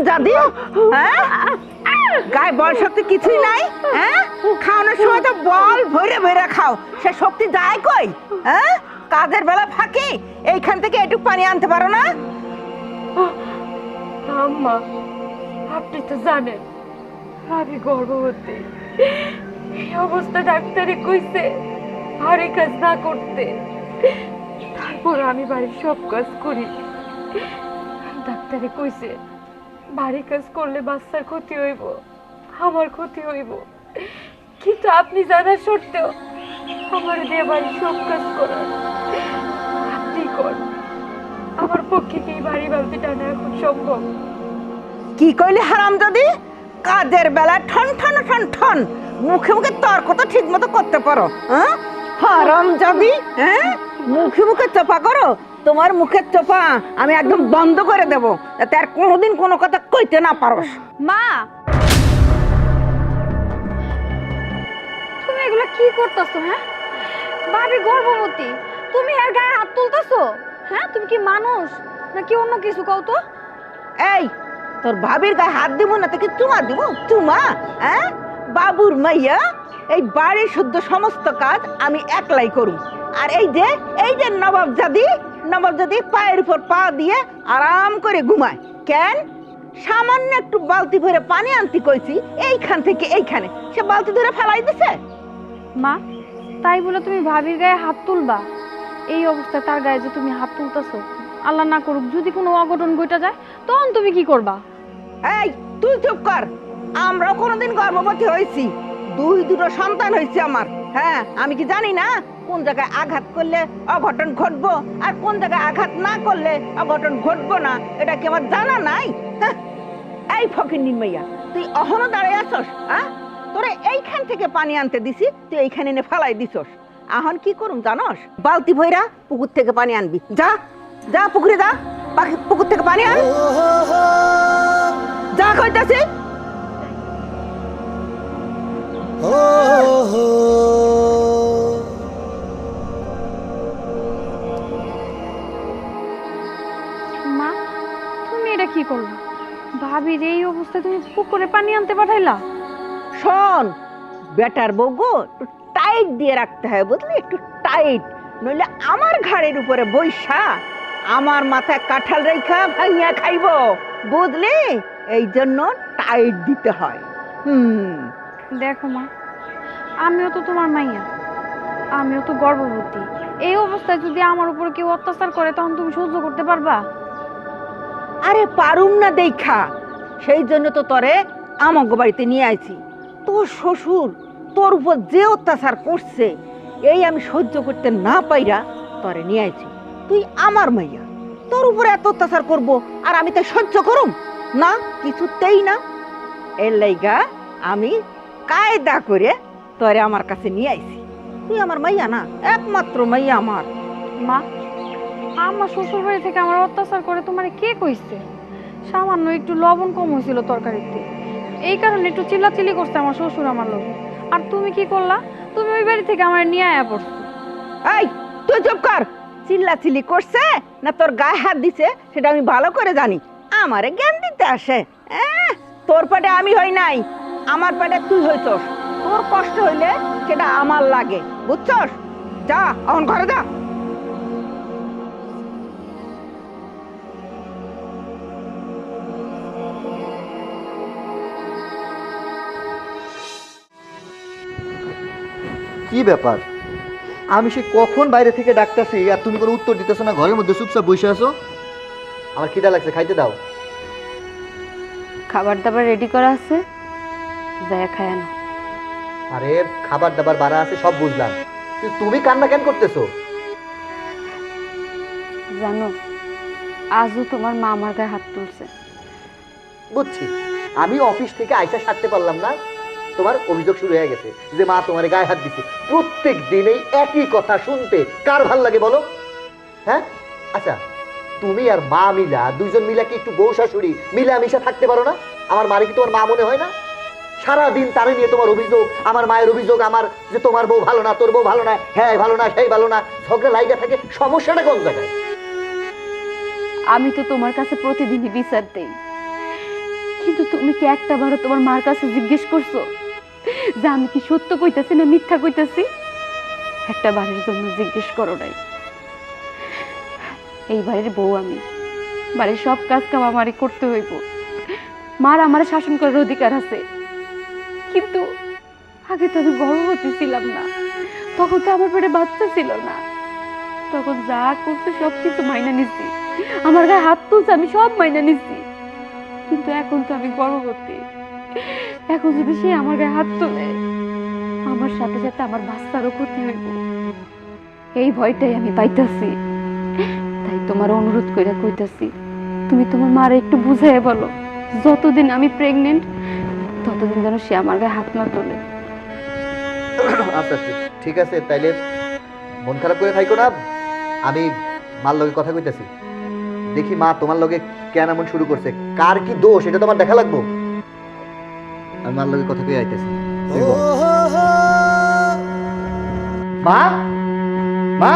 জাদি, হ্যাঁ গায়ে বল শক্তি কিছুই নাই, হ্যাঁ খাওয়ানোর সময় তো বল ভরে ভরে খাও, সে শক্তি যায় কই? হ্যাঁ কাজের বেলা ফাঁকি এইখান থেকে একটু পানি আনতে পারো না? আম্মা আপনি তো জানেন আমি গর্ভবতী, এই অবস্থা ডাক্তারে কইছে ভারী কাজ না করতে, তারপর আমি বাড়ির সব কাজ করি। ডাক্তারে কইছে ভারী কাজ করলে বাচ্চার ক্ষতি হইব, আমার ক্ষতি হইব, কিন্তু আপনি জানার সত্ত্বেও আমার দিয়ে বাড়ির সব কাজ করার আপনি কর, আমার পক্ষে কি বাড়ি বালতি টানা এখন সম্ভব? কি কইলে হারামজাদি? কাজের বেলা ঠন ঠন ঠন ঠন, মুখে মুখে তর্ক তো ঠিক মতো করতে পারো? হ্যাঁ হারামজাদি, হ্যাঁ মুখে মুখে চোপা করো, তোমার মুখের চোপা আমি একদম বন্ধ করে দেবো, যাতে আর কোনোদিন কোনো কথা কইতে না পারোস। মা তুমি এগুলো কি করতেছো? হ্যাঁ ভাবি গর্ভবতী, তুমি এর গায়ে হাত তুলতেছো? হ্যাঁ তুমি কি মানুষ নাকি অন্য কিছু? কও তো। এই তোর ভাবির গায়ে হাত দিব না তো কি চুমা দিব? চুমা? হ্যাঁ বাবুর মাইয়া, এই বাড়ির শুদ্ধ সমস্ত কাজ আমি একলাই করুম। আর এই যে নবাবজাদি পায়ের উপর পা দিয়ে আরাম করে ঘুমায়। কেন? সামান্য একটু বালতি ভরে পানি আনতে কইছি, এইখান থেকে এইখানে সে বালতি ধরে ফেলাই দিছে। মা তাই বলে তুমি ভাবির গায়ে হাত তুলবা? এই অবস্থায় তার গায়ে যে তুমি হাত তুলতেছো, আল্লাহ না করুক যদি কোনো অঘটন ঘটে যায় তখন তুমি কি করবা? এই তুই চুপ কর, আমরাও কোনোদিন গর্ভবতী হয়েছি, দুটো সন্তান হয়েছে আমার। হ্যাঁ আমি কি জানি না কোন জায়গায় আঘাত করলে অঘটন ঘটবো আর কোন জায়গায় আঘাত না করলে অঘটন ঘটবো না, এটা কি আমার জানা নাই? হ্যাঁ এই ফকিন্নির মাইয়া, তুই অহনো দাঁড়ায় আসস? হ্যাঁ তোরে এইখান থেকে পানি আনতে দিছি, তুই এইখানে এনে ফেলাই দিছস। এখন কি করুম জানস? বালতি ভইরা পুকুর থেকে পানি আনবি, যা যা পুকুরে যা, পুকুর থেকে পানি আন, যা কইতাছি। মা তুমি এটা কি করলা? ভাবির এই অবস্থায় তুমি পুকুরে পানি আনতে পাঠাইলা? শোন বেটার বউ গো, একটু টাইট দিয়ে রাখতে হয় বুঝলি, একটু টাইট, নইলে আমার ঘাড়ের উপরে বৈশা আমার মাথায় কাঁঠাল রেখা ভাইয়া খাইব, বুঝলি? এই জন্য টাইট দিতে হয়। দেখো মা, আমিও তো তোমার মাইয়া, আমিও তো গর্ভবতী, এই অবস্থায় যদি আমার উপরে কেউ অত্যাচার করে তখন তুমি সহ্য করতে পারবা? আরে পারুম না দেখা, সেই জন্য তো তরে আমাগো বাড়িতে নিয়ে আইছি। তোর শ্বশুর তোর উপর যে অত্যাচার করছে, এই আমি সহ্য করতে না পাইরা তরে নিয়ে আইছি। তুই আমার মাইয়া, তোর উপরে এত অত্যাচার করব আর আমি তাই সহ্য করুম না? কিছুতেই না। এর লাইগা আমি কায়দা করে তরে আমার কাছে নিয়ে আইছি। তুই আমার মাইয়া না, একমাত্র মাইয়া আমার। মা আমার শ্বশুর বাড়ি থেকে আমার অত্যাচার করে তোমারে কে কইছে? সামান্য একটু লবণ কম হয়েছিল তরকারিতে, এই কারণে একটু চিল্লাচিল্লি করছে আমার শ্বশুর আমার লোক। আর তুমি কি করলা? তুমি ওই বাড়ি থেকে আমার নিয়ে আয়া পড়ছো। এই তুই চুপ কর, চিল্লাচিল্লি করছে না তোর গায়ে হাত দিছে সেটা আমি ভালো করে জানি, আমারে জ্ঞান দিতে আসে। তোর পেটে আমি হই নাই, আমার পেটে তুই হইছস, তোর কষ্ট হইলে সেটা আমার লাগে, বুঝছস? যা এখন ঘরে যা। কি ব্যাপার? আমি সে কখন বাইরে থেকে ডাকতেছি আর তুমি কোনো উত্তর দিতেছো না, ঘরের মধ্যে চুপচাপ বসে আছো। আমার খিদা লাগছে, খাইতে দাও। খাবার দাবার রেডি করা আছে, যায় খায় না। আরে খাবার দাবার বাড়া আছে সব বুঝলাম, কিন্তু তুমি কান্না কেন করতেছো? জানো আজও তোমার মা আমার গায়ে হাত তুলছে। বুঝছি, আমি অফিস থেকে আইসা সারতে পারলাম না, তোমার অভিযোগ শুরু হয়ে গেছে যে মা তোমার গায়ে হাত দিচ্ছে। প্রত্যেক দিনেই একই কথা শুনতে কার ভাল লাগে বলো? হ্যাঁ আচ্ছা, তুমি আর মা মিলা, দুইজন মিলা কি একটু বউ শাশুড়ি মিলামিশা থাকতে পারো না? আমার মারে কি তোমার মা মনে হয় না? সারাদিন তারে নিয়ে তোমার অভিযোগ, আমার মায়ের অভিযোগ, আমার যে তোমার বউ ভালো না, তোর বউ ভালো না, হ্যাঁ ভালো না, সেই ভালো না, ঝগড়া লাইগা থাকে। সমস্যাটা কোন জায়গায়? আমি তো তোমার কাছে প্রতিদিনই বিচার দেই, কিন্তু তুমি কি একটা বারো তোমার মার কাছে জিজ্ঞেস করছো যে আমি কি সত্য কইতাছি না মিথ্যা কইতাছি? একটা বাড়ির জন্য জিজ্ঞেস করো নাই। এই বাড়ির বউ আমি, বাড়ির সব কাজ কাম আমারই করতে হইব। মার আমার শাসন করার অধিকার আছে, কিন্তু আগে তো আমি গর্ভবতী ছিলাম না, তখন তো আমার পেটে বাচ্চা ছিল না। তখন যা করছে সব কিছু মাইনা নিছি, আমার গায়ে হাত তুলছে আমি সব মাইনা নিছি। কিন্তু এখন তো আমি গর্ভবতী, এখন যদি সে আমার গায়ে হাত তোলে আমার সাথে সাথে আমার বাচ্চারও ক্ষতি হইব, এই ভয়টাই আমি পাইতাছি। তাই তোমার অনুরোধ কইরা কইতাছি, তুমি তোমার মারে একটু বুঝাইয়া বলো, যতদিন আমি প্রেগনেন্ট ততদিন যেন সে আমার গায়ে হাত না তোলে। আচ্ছা ঠিক আছে, তাইলে মন খারাপ করে থাইকো না। আমি মার লগে কথা কইতেছি, দেখি মা তোমার লগে কেন এমন শুরু করছে, কার কি দোষ এটা তোমার দেখা লাগবো। আমি মার লগে কথা কই আইতেছি। মা মা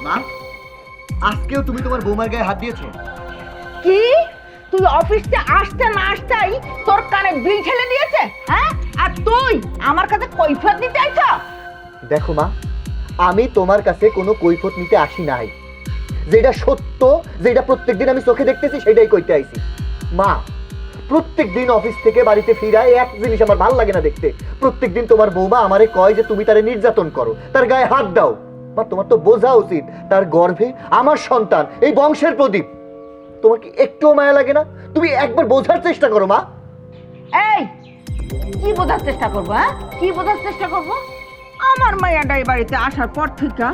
মা, আজকেও তুমি তোমার বৌমার গায়ে হাত দিয়েছো? কি তুই অফিসে আসতে না আসতেই তোর কানে বিল ঠেলে দিয়েছে? হ্যাঁ, আর তুই আমার কাছে কৈফিয়ত দিতে আইছ? দেখো মা, আমি তোমার কাছে কোনো কৈফিয়ত নিতে আসি নাই, যেটা সত্য, যেটা প্রত্যেকদিন আমি চোখে দেখতেছি সেটাই কইতে আইছি। মা, প্রত্যেকদিন অফিস থেকে বাড়িতে ফিরায় এক জিনিস আমার ভালো লাগে না দেখতে, প্রত্যেকদিন তোমার বৌমা আমারে কয় যে তুমি তারে নির্যাতন করো, তার গায়ে হাত দাও। মা, তোমার তো বোঝা উচিত তার গর্ভে আমার সন্তান, এই বংশের প্রদীপ। তোমার কি একটুও মায়া লাগে না? তুমি একবার বোঝার চেষ্টা করো মা। এই কি বোঝার চেষ্টা করবো? হ্যাঁ, কি বোঝার চেষ্টা করবো? আমার মাইয়াটা এই বাড়িতে আসার পর থেকে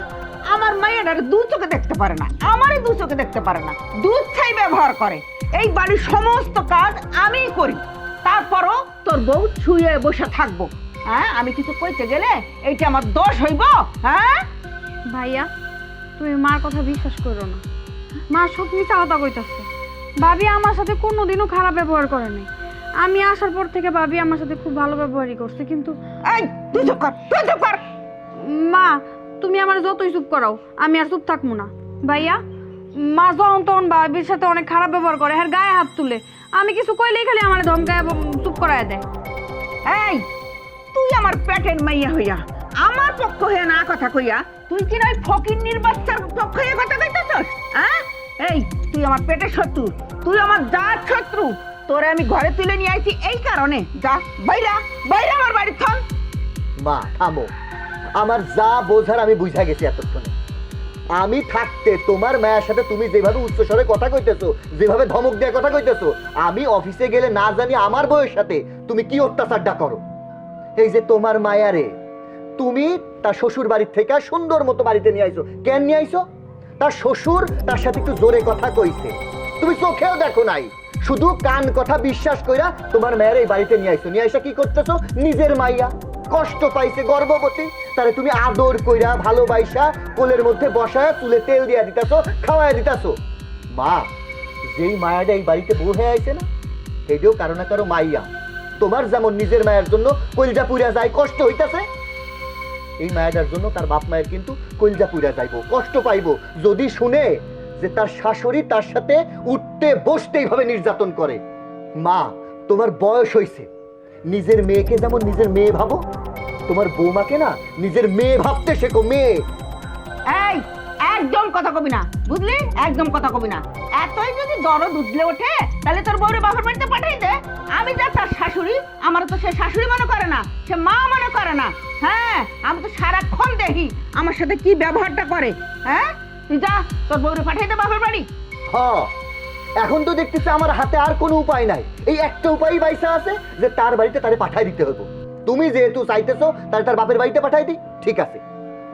আমার মাইয়াটার দু চোখে দেখতে পারে না, আমারই দু চোখে দেখতে পারে না, দুধ ছাই ব্যবহার করে। এই বাড়ির সমস্ত কাজ আমিই করি, তারপরও তোর বউ ছুঁয়ে বসে থাকবো? হ্যাঁ, আমি কিছু কইতে গেলে এইটা আমার দোষ হইব? হ্যাঁ ভাইয়া, তুমি মার কথা বিশ্বাস করো না, মা সব মিথ্যা কথা কইতাছে। ভাবি আমার সাথে কোনোদিনও খারাপ ব্যবহার করে নাই, আমি আসার পর থেকে ভাবি আমার সাথে খুব ভালো ব্যবহারই করছে। কিন্তু এই তুই চুপ কর, তুই চুপ কর। মা, তুমি আমার যতই চুপ করাও আমি আর চুপ থাকবো না। ভাইয়া, মা যখন তখন ভাবির সাথে অনেক খারাপ ব্যবহার করে, হ্যাঁ গায়ে হাত তুলে, আমি কিছু কইলেই খালি আমার ধমকায় চুপ করায় দেয়। এই তুই আমার পেটের মাইয়া হইয়া আমার পক্ষ হয়ে না কথা কইয়া তুই কি নয় ফকিন্নির বাচ্চার পক্ষ হয়ে কথা কইতেছস? হ্যাঁ, এই তুই আমার পেটের শত্রু, তুই আমার জাত শত্রু। তোরে আমি ঘরে তুলে নিয়ে আইছি এই কারণে। যা বাইরা বাইরা আমার বাড়ি থাম। মা থামো, আমার যা বোঝার আমি বুঝা গেছি এতক্ষণে। আমি থাকতে তোমার মায়ের সাথে তুমি যেভাবে উচ্চস্বরে কথা কইতেছো, যেভাবে ধমক দিয়ে কথা কইতেছো, আমি অফিসে গেলে না জানি আমার বউয়ের সাথে তুমি কি অত্যাচারটা করো। এই যে তোমার মায়ারে তুমি তার শ্বশুর বাড়ির থেকে সুন্দর মতো বাড়িতে নিয়ে আইছো, কেন নিয়ে আইছো? তার শ্বশুর তার সাথে একটু জোরে কথা কইছে, তুমি চোখেও দেখো নাই, শুধু কান কথা বিশ্বাস কইরা তোমার মায়ের এই বাড়িতে নিয়ে আইছো। নিয়ে আইসা কি করতেছো? নিজের মাইয়া কষ্ট পাইছে গর্ভবতী, তারে তুমি আদর কইরা ভালোবাসা কোলের মধ্যে বসায় চুলে তেল দিয়া দিতাছো, খাওয়ায় দিতাছো। মা, যেই মায়াটা এই বাড়িতে বউ হয়ে আইছে না, এইটাও কারো না কারো মাইয়া। তোমার যেমন নিজের মায়ের জন্য কলজা পুইরা যায়, কষ্ট হইতাছে, এই মায়াটার জন্য তার বাপ মায়ের কিন্তু কলজা পুইরা যাইবো, কষ্ট পাইবো যদি শুনে যে তার শাশুড়ি তার সাথে উঠতে বসতে এইভাবে নির্যাতন করে। মা, তোমার বয়স হইছে, নিজের মেয়েকে যেমন নিজের মেয়ে ভাবো, তোমার বৌমাকে না নিজের মেয়ে ভাবতে শেখো। মেয়ে এই একদম কথা কবি না, বুঝলি? একদম কথা কবি না। এতই যদি দরদ উঠলে ওঠে তাহলে তোর বউরে বাপের বাড়িতে পাঠাই দে। আমি যা তার শাশুড়ি, আমার তো সে শাশুড়ি মনে করে না, সে মা মনে করে না। হ্যাঁ, আমি তো সারাক্ষণ দেখি আমার সাথে কি ব্যবহারটা করে। হ্যাঁ, তুই যা তোর বউরে পাঠাই দে বাপের বাড়ি। হ্যাঁ, এখন তো দেখতেছি আমার হাতে আর কোনো উপায় নাই, এই একটা উপায়ই বাইসা আছে যে তার বাড়িতে তারে পাঠাই দিতে হবে। তুমি যেহেতু চাইতেছো তাহলে তার বাপের বাড়িতে পাঠাই দিই, ঠিক আছে,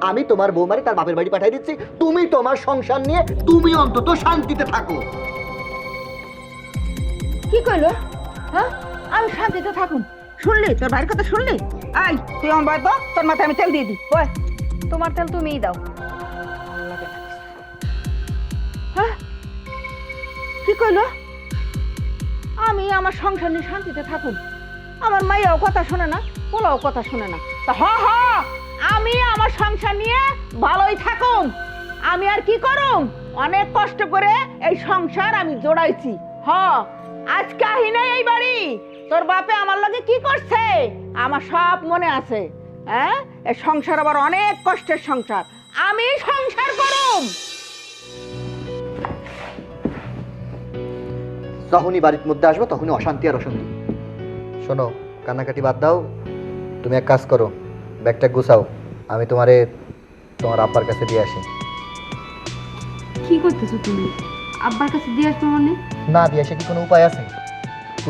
আমি তোমার বৌমারে তার বাপের বাড়ি পাঠাই দিচ্ছি। তুমি তোমার সংসার নিয়ে তুমি অন্তত শান্তিতে থাকো। কি কইলো? হ্যাঁ, আমি শান্তিতে থাকুন? শুনলি তোর ভাইয়ের কথা শুনলি? আই তুই আমার বাড়ি তো, তোর মাথায় আমি তেল দিয়ে দিই। ওই তোমার তেল তুমিই দাও। হ্যাঁ, কি কইলো? আমি আমার সংসার নিয়ে শান্তিতে থাকুন? আমার মাইয়াও কথা শোনে না, পোলাও কথা শোনে না। তা হ হ, আমি আমার সংসার নিয়ে ভালোই থাকুন, আমি আর কি করুম? অনেক কষ্ট করে এই সংসার আমি জোড়াইছি। আজকে আহি নাই এই বাড়ি, তোর বাপে আমার লগে কি করছে আমার সব মনে আছে। হ্যাঁ, এই সংসার আবার অনেক কষ্টের সংসার, আমি সংসার করুম। যখনই বাড়ির মধ্যে আসবো তখনই অশান্তি আর অশান্তি। শোনো, কান্নাকাটি বাদ দাও, তুমি এক কাজ করো, ব্যাগটা গুছাও, আমি তোমার আব্বার কাছে দিয়ে আসি। কি করতেছো তুমি? আব্বার কাছে দিয়ে আসবো মানে? না দিয়ে আসে কি কোনো উপায় আছে?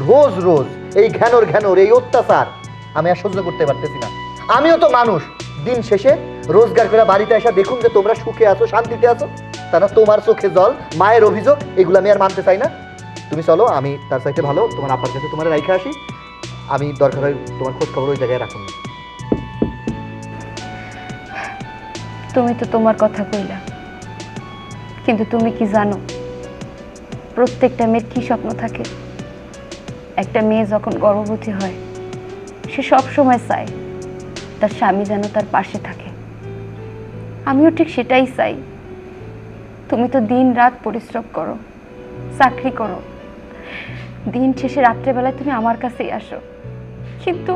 রোজ রোজ এই ঘ্যানোর এই অত্যাচার আমি আর সহ্য করতে পারতেছি না। আমিও তো মানুষ, দিন শেষে রোজগার করে বাড়িতে এসে দেখুন যে তোমরা সুখে আছো, শান্তিতে আছো, তা না তোমার চোখে জল, মায়ের অভিযোগ, এগুলো আমি আর মানতে চাই না। তুমি চলো, আমি তার চাইতে ভালো তোমার আব্বার কাছে তোমার রাইখে আসি। আমি দরকার হয় তোমার খোঁজ খবর ওই জায়গায় রাখুন। তুমি তো তোমার কথা কইলা, কিন্তু তুমি কি জানো প্রত্যেকটা মেয়ের কি স্বপ্ন থাকে? একটা মেয়ে যখন গর্ভবতী হয় সে সব সময় চায় তার স্বামী যেন তার পাশে থাকে। আমিও ঠিক সেটাই চাই। তুমি তো দিন রাত পরিশ্রম করো, চাকরি করো, দিন শেষে রাত্রেবেলায় তুমি আমার কাছেই আসো, কিন্তু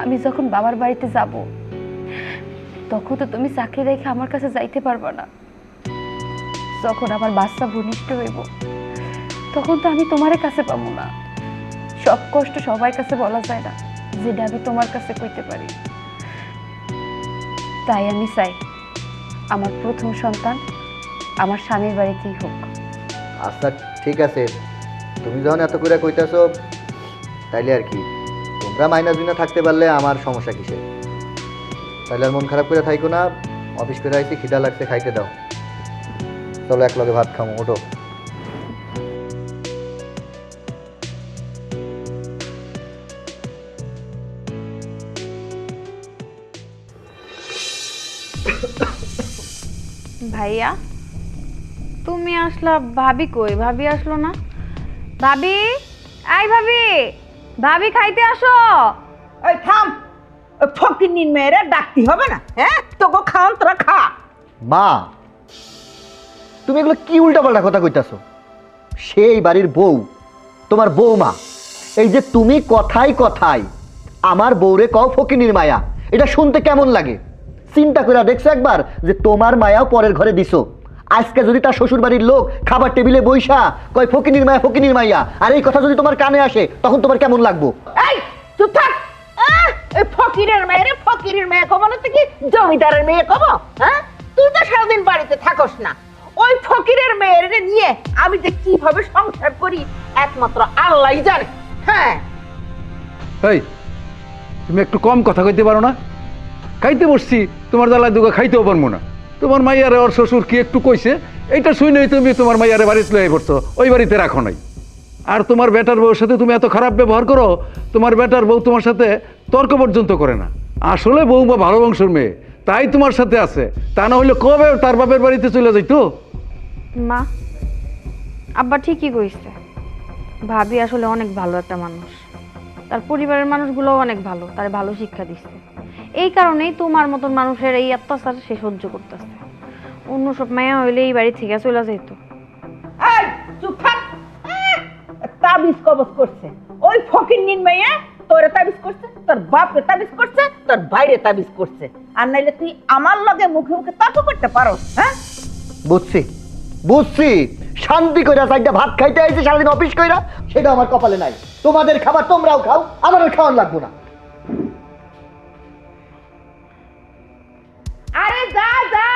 আমি যখন বাবার বাড়িতে যাব তখন তো তুমি চাকরি রেখে আমার কাছে যাইতে পারবে না। যখন আমার বাচ্চা ভূমিষ্ঠ হইব তখন তো আমি তোমার কাছে পাবো না। সব কষ্ট সবার কাছে বলা যায় না, যেটা আমি তোমার কাছে কইতে পারি। তাই আমি চাই আমার প্রথম সন্তান আমার স্বামীর বাড়িতেই হোক। আচ্ছা ঠিক আছে, তুমি যখন এত করে কইতাছো তাইলে আর কি, তোমরা মাইনাস বিনা থাকতে পারলে আমার সমস্যা কিসে? তাইলে আর মন খারাপ করে থাইকো না। অফিস করে আইছি, খিদা লাগছে, খাইতে দাও। চলো এক লগে ভাত খামো, ওঠো। ভাইয়া তুমি আসলা, ভাবি কই? ভাবি আসলো না? ভাবি, আই ভাবি, ভাবি খাইতে আসো। ওই থাম, ওই ফকিন্নির মেয়েরা ডাকতে হবে না। হ্যাঁ, তোকে খাওয়ান, তোরা খা। মা, তুমি এগুলো কি উল্টাপাল্টা কথা কইতাছো? সেই বাড়ির বউ, তোমার বউমা। এই যে তুমি কথায় কথায় আমার বউরে কও ফকিনীর মায়া, এটা শুনতে কেমন লাগে? চিন্তা করে দেখছো একবার যে তোমার মায়াও পরের ঘরে দিছো? আজকে যদি তার শ্বশুর বাড়ির লোক খাবার টেবিলে বইসা কয় ফকিনীর মায়া, ফকিনীর মাইয়া, আর এই কথা যদি তোমার কানে আসে তখন তোমার কেমন লাগবো? এই চুপ থাক। এই ফকিরের মেয়ে রে, ফকিরের মেয়ে কব না তো কি জমিদারের মেয়ে কব? হ্যাঁ, তুই তো সারাদিন বাড়িতে থাকস না। ওই ফকিরের মেয়ের নিয়ে আমি যে কিভাবে সংসার করি একমাত্র আল্লাহই জানে। হ্যাঁ, এই তুমি একটু কম কথা কইতে পারো না? খাইতে বসছি, তোমার জ্বালায় দুগা খাইতেও পারবো না। তোমার মাইয়ারে ওর শ্বশুর কি একটু কইছে, এইটা শুনেই তুমি তোমার মাইয়ারে বাড়িতে লয়ে পড়ছো, ওই বাড়িতে রাখো নাই। আর তোমার বেটার বউর সাথে তুমি এত খারাপ ব্যবহার করো, তোমার বেটার বউ তোমার সাথে তর্ক পর্যন্ত করে না। আসলে বউমা ভালো বংশের মেয়ে, তাই তোমার সাথে আছে, তা না হলে কবে তার বাপের বাড়িতে চলে যাইতো। মা, আব্বা ঠিকই কইছে। ভাবি আসলে অনেক ভালো একটা মানুষ, তার পরিবারের মানুষগুলোও অনেক ভালো, তার ভালো শিক্ষা দিচ্ছে। এই কারণেই তোমার মতন মানুষের এই অত্যাচার সে সহ্য করতেছে। অন্য সব মায়া হইলে এই বাড়ি থেকে চলে যেত। এই চুপ থাক। তাবিজ কবজ করছে ওই ফকিন্নির মেয়ে, তোরে তাবিজ করছে, তোর বাপরে তাবিজ করছে, তোর ভাইরে তাবিজ করছে। আর নাইলে তুই আমার লগে মুখে মুখে তর্ক করতে পারো? হ্যাঁ, বুঝছি বুঝছি, শান্তি কইরা চারটা ভাত খাইতে আইছি সারাদিন অফিস কইরা, সেটা আমার কপালে নাই। তোমাদের খাবার তোমরাও খাও, আমার আর খাওয়ান লাগবো না। আরে যা যা,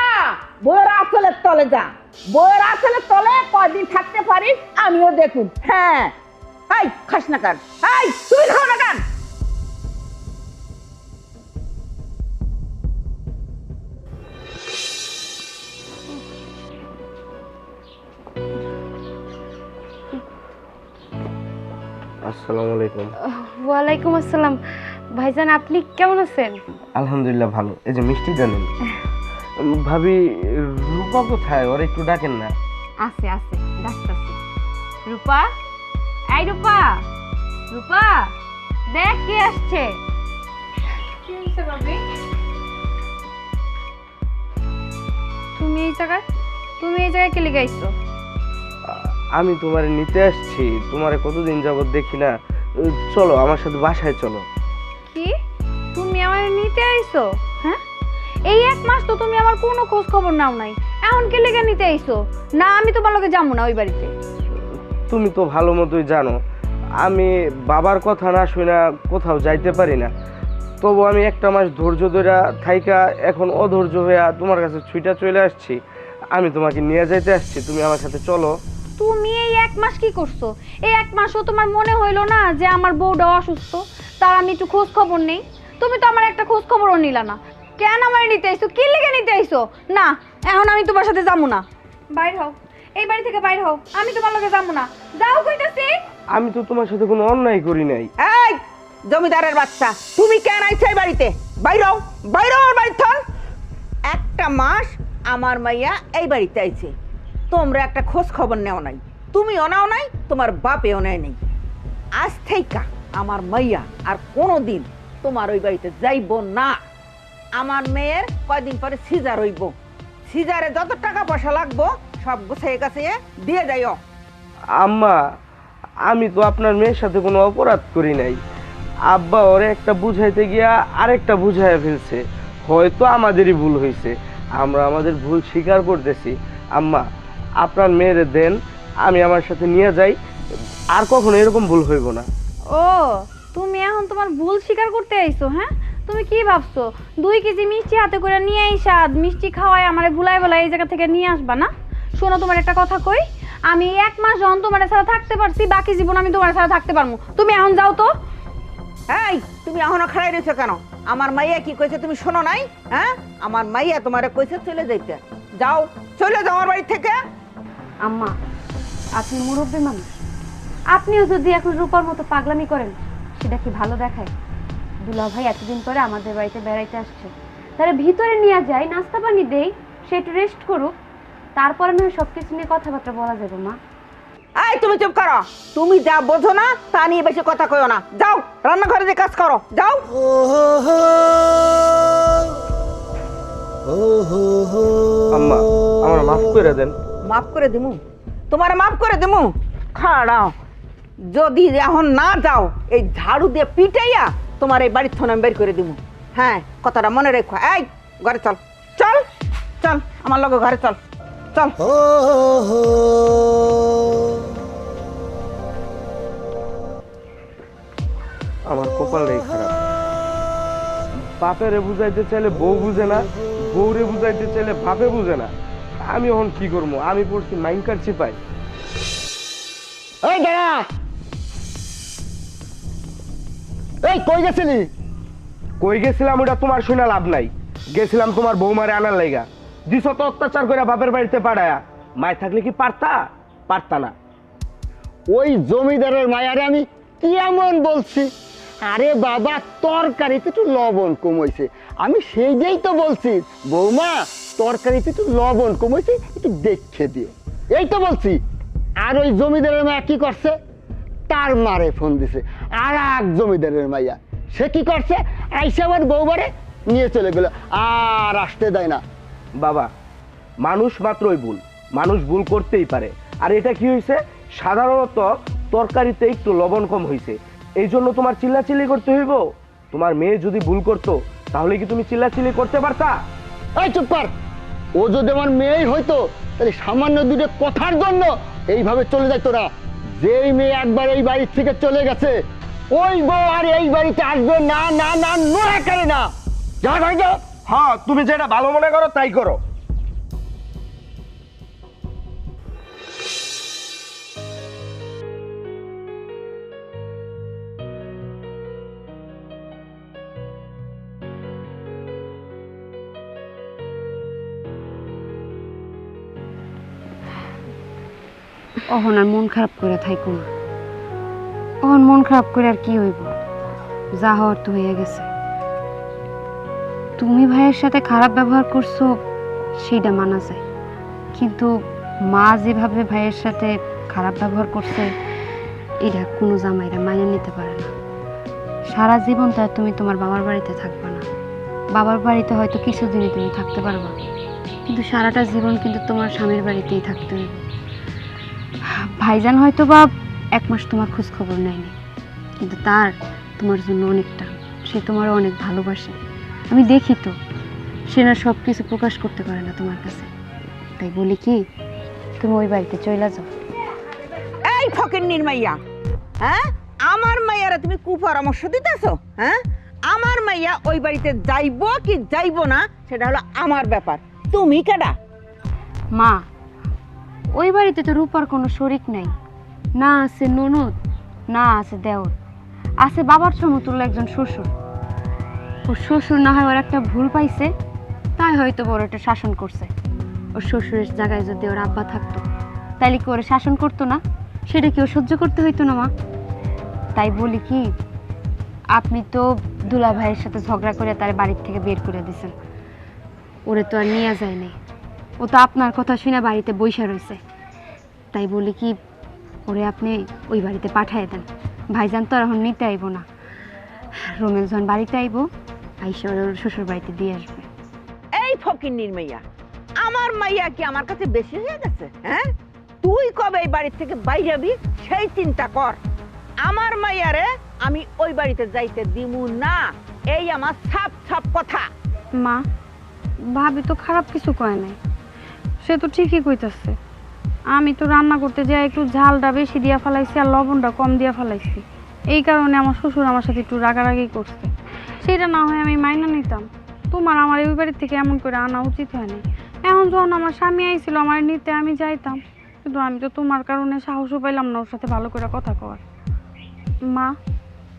বউয়ের আসলের তলে যা। বউয়ের আসলের তলে কয়দিন থাকতে পারিস আমিও দেখুন। হ্যাঁ, হাই খাস না কান, হাই তুই খাও না কান। আসসালামু আলাইকুম। ওয়ালাইকুম আসসালাম। ভাইজান, আপনি কেমন আছেন? আলহামদুলিল্লাহ ভালো। এই যে মিষ্টি জানেন ভাবি, রূপা কোথায়? ওরা একটু ডাকেন না। আছে আছে, ডাকতাছি। রূপা, এই রূপা, রূপা দেখ কে আসছে। তুমি এই জায়গায়? তুমি এই জায়গায় কে লিগে আইছো? আমি তোমারে নিতে আসছি, তোমারে কতদিন যাবত দেখি না। চলো আমার সাথে বাসায় চলো। কি তুমি আমার নিতে আইছো? হ্যাঁ, এই 1 মাস তো তুমি আমার কোনো খোঁজ খবর নাও নাই, এখন কে লিগে নিতে আইছো? না আমি তোমার লগে যাবো না ওই বাড়িতে। তুমি তো ভালো মতোই জানো আমি বাবার কথা না শুনে কোথাও যাইতে পারি না। তবু আমি 1 মাস ধৈর্য ধরে থাইকা এখন অধৈর্য হয়ে তোমার কাছে ছুটে চলে আসছি। আমি তোমাকে নিয়ে যাইতে আসছি, তুমি আমার সাথে চলো। তুমি এই 1 মাস কি করছো? এই 1 মাসও তোমার মনে হইলো না যে আমার বউটা অসুস্থ, তার আমি একটু খোঁজ খবর নেই? তুমি তো আমার একটা খোঁজ খবরও নিলা না। কেন আমার নিতে আইছো? কি লেগে নিতে আইছো? না, এখন আমি তোমার সাথে যাবো না। বাইর হও, এই বাড়ি থেকে বাইর হও, আমি তোমার লগে যাবো না। যাও কইতাছি। আমি তো তোমার সাথে কোনো অন্যায় করি নাই। এই জমিদারের বাচ্চা, তুমি কেন আইছো এই বাড়িতে? বাইরও বাইরও আমার বাড়ি থন। 1 মাস আমার মাইয়া এই বাড়িতে আইছে, তোমরা একটা খোঁজ খবর নেও নাই, তুমিও নাও নাই, তোমার বাপেও নেয় নাই। আজ থেইকা আমার মাইয়া আর কোনোদিন তোমার ওই বাড়িতে যাইব না। আমার মেয়ের কয়দিন পরে সিজার হইব, সিজারে যত টাকা পয়সা লাগবো সব গোছাইয়ে কাছে দিয়ে যাইও। আম্মা, আমি তো আপনার মেয়ের সাথে কোনো অপরাধ করি নাই। আব্বা ওরে একটা বুঝাইতে গিয়া আরেকটা বুঝাইয়া ফেলছে। হয়তো আমাদেরই ভুল হয়েছে, আমরা আমাদের ভুল স্বীকার করতেছি। আম্মা, আপনার মেয়েরে দেন, আমি আমার সাথে নিয়ে যাই, আর কখনো এরকম ভুল হইব না। ও, তুমি এখন তোমার ভুল স্বীকার করতে আইছো? হ্যাঁ, তুমি কি ভাবছো 2 কেজি মিষ্টি হাতে করে নিয়ে আইসা মিষ্টি খাওয়ায় আমারে ভুলাই ভুলাই এই জায়গা থেকে নিয়ে আসবা না? শোনো, তোমার একটা কথা কই, আমি 1 মাস যখন তোমার ছাড়া থাকতে পারছি, বাকি জীবন আমি তোমার ছাড়া থাকতে পারবো। তুমি এখন যাও তো। এই তুমি এখনো খাড়াই রয়েছো কেন? আমার মাইয়া কি কইছে তুমি শোনো নাই? হ্যাঁ, আমার মাইয়া তোমারে কইছে চলে যাইতে। যাও, চলে যাও আমার বাড়ি থেকে। আম্মা, আপনি মুরব্বী মানুষ, আপনিও যদি এখন রূপার মতো পাগলামি করেন সেটা কি ভালো দেখায়? দুলা ভাই এতদিন পরে আমাদের বাড়িতে বেড়াইতে আসছে, তারা ভিতরে নিয়ে যায়, নাস্তা পানি দেই, সে একটু রেস্ট করুক, তারপরে নয় সবকিছু নিয়ে কথাবার্তা বলা যাবে। মা, এই তুমি চুপ করো, তুমি যা বোঝো না তা নিয়ে বেশি কথা কইও না। যাও রান্নাঘরে যে কাজ করো, যাও। আম্মা, আমার মাফ করে দেন। মাফ করে দিমু? তোমার মাফ করে দিমু? খাড়াও, যদি এখন না যাও এই ঝাড়ু দিয়ে পিটাইয়া তোমার এই বাড়ির থনে বের করে দিমু। হ্যাঁ, কথাটা মনে রেখো। এই ঘরে চল, চল চল আমার লগে ঘরে চল, চল। আমার কপালটাই খারাপ। বাপেরে বুঝাইতে চাইলে বউ বুঝে না, বউরে বুঝাইতে চাইলে বাপে বুঝে না। আমি এখন কি করবো? আমি পড়ছি মাইনকার চিপাই। এই দাঁড়া, এই কই গেছিলি? কই গেছিলাম ওটা তোমার শুনে লাভ নাই। গেছিলাম তোমার বৌমারে আনার লাইগা। দিছ তো অত্যাচার করে বাপের বাড়িতে পাঠায়া। মায় থাকলে কি পারতা না। ওই জমিদারের মায়ারে আমি কি এমন বলছি? আরে বাবা, তরকারিতে একটু লবণ কমইছে, আমি সেই যেই তো বলছি বৌমা তরকারিতে একটু লবণ কমইছে, একটু দেখে দিও, এই তো বলছি। আর ওই জমিদারের মায়া কি করছে? তার মারে ফোন দিছে আর এক জমিদারের মাইয়া, সে কি করছে? আইসা আমার বৌমারে নিয়ে চলে গেল, আর আসতে দেয় না। বাবা, মানুষ মাত্রই ভুল, মানুষ ভুল করতেই পারে। আর এটা কি হয়েছে? সাধারণত তরকারিতে একটু লবণ কম হয়েছে, এই জন্য তোমার চিল্লাচিল্লি করতে হইব? তোমার মেয়ে যদি ভুল করতো তাহলে কি তুমি চিল্লাচিল্লি করতে পারতা? এই চুপ কর, ও যদি আমার মেয়েই হইতো তাহলে সামান্য দুটো কথার জন্য এইভাবে চলে যাইতো না। যেই মেয়ে একবার এই বাড়ি থেকে চলে গেছে ওই বউ আর এই বাড়িতে আসবে না, না না নয় করে না। যা ভাই যা। হ্যাঁ, তুমি যেটা ভালো মনে করো তাই করো। অহন আর মন খারাপ করে থাইকো না। অহন মন খারাপ করে আর কি হইব? যা হওয়ার তো হয়ে গেছে। তুমি ভাইয়ের সাথে খারাপ ব্যবহার করছো সেইটা মানা যায়, কিন্তু মা যেভাবে ভাইয়ের সাথে খারাপ ব্যবহার করছে এটা কোনো জামাইরা মানিয়ে নিতে পারে না। সারা জীবন তো আর তুমি তোমার বাবার বাড়িতে থাকবে না, বাবার বাড়িতে হয়তো কিছুদিনই তুমি থাকতে পারবা, কিন্তু সারাটা জীবন কিন্তু তোমার স্বামীর বাড়িতেই থাকতে হবে। ভাইজান হয়তো বা 1 মাস তোমার খোঁজ খবর নেয়নি, কিন্তু তার তোমার জন্য অনেকটা, সে তোমার অনেক ভালোবাসে। আমি দেখি তো, সে না সব কিছু প্রকাশ করতে পারে না তোমার কাছে। তাই বলি কি, তুমি ওই বাড়িতে চলে যাও। এই ফকিন্নির মাইয়া, হ্যাঁ আমার মাইয়ারা তুমি কুপরামর্শ দিতেছো? হ্যাঁ আমার মাইয়া ওই বাড়িতে যাইবো কি যাইবো না সেটা হলো আমার ব্যাপার, তুমি কেডা? মা, ওই বাড়িতে তো রূপার কোনো শরিক নাই, না আছে ননদ, না আছে দেওর, আছে বাবার সমতুল্য একজন শ্বশুর। ওর শ্বশুর না হয় ওর একটা ভুল পাইছে, তাই হয়তো বড় একটা শাসন করছে। ওর শ্বশুরের জায়গায় যদি ওর আব্বা থাকতো, তাইলে কি ওরা শাসন করতো না? সেটা কি ও সহ্য করতে হইতো না মা? তাই বলি কি, আপনি তো দুলা ভাইয়ের সাথে ঝগড়া করে তার বাড়ির থেকে বের করে দিয়েছেন, ওরে তো আর নিয়ে যায় নাই। ও তো আপনার কথা শুনে বাড়িতে বইসা রয়েছে। তাই বলি কি, ওরে আপনি ওই বাড়িতে পাঠিয়ে দেন। ভাইজান তো আর এখন নিতে আইব না, রোমেল যখন বাড়িতে আইব, আইসা ওর শ্বশুর বাড়িতে দিয়ে আসবে। এই ফকিন্নির মাইয়া, আমার মাইয়া কি আমার কাছে বেশি হয়ে গেছে? হ্যাঁ তুই কবে এই বাড়ির থেকে বাইরে হবি সেই চিন্তা কর। আমার মাইয়ারে আমি ওই বাড়িতে যাইতে দিমু না, এই আমার সাপ সাপ কথা। মা, ভাবি তো খারাপ কিছু কয় নাই, সে তো ঠিকই কইতাছে। আমি তো রান্না করতে যাই একটু ঝালটা বেশি দিয়া ফেলাইছি আর লবণটা কম দিয়া ফেলাইছি, এই কারণে আমার শ্বশুর আমার সাথে একটু রাগারাগি করছে। সেটা না হয় আমি মাইনা নিতাম, তোমার আমার ওই বাড়ির থেকে এমন করে আনা উচিত হয়নি। এখন যখন আমার স্বামী আইছিল আমার নিতে, আমি যাইতাম, কিন্তু আমি তো তোমার কারণে সাহসও পাইলাম না ওর সাথে ভালো করে কথা কওয়ার। মা,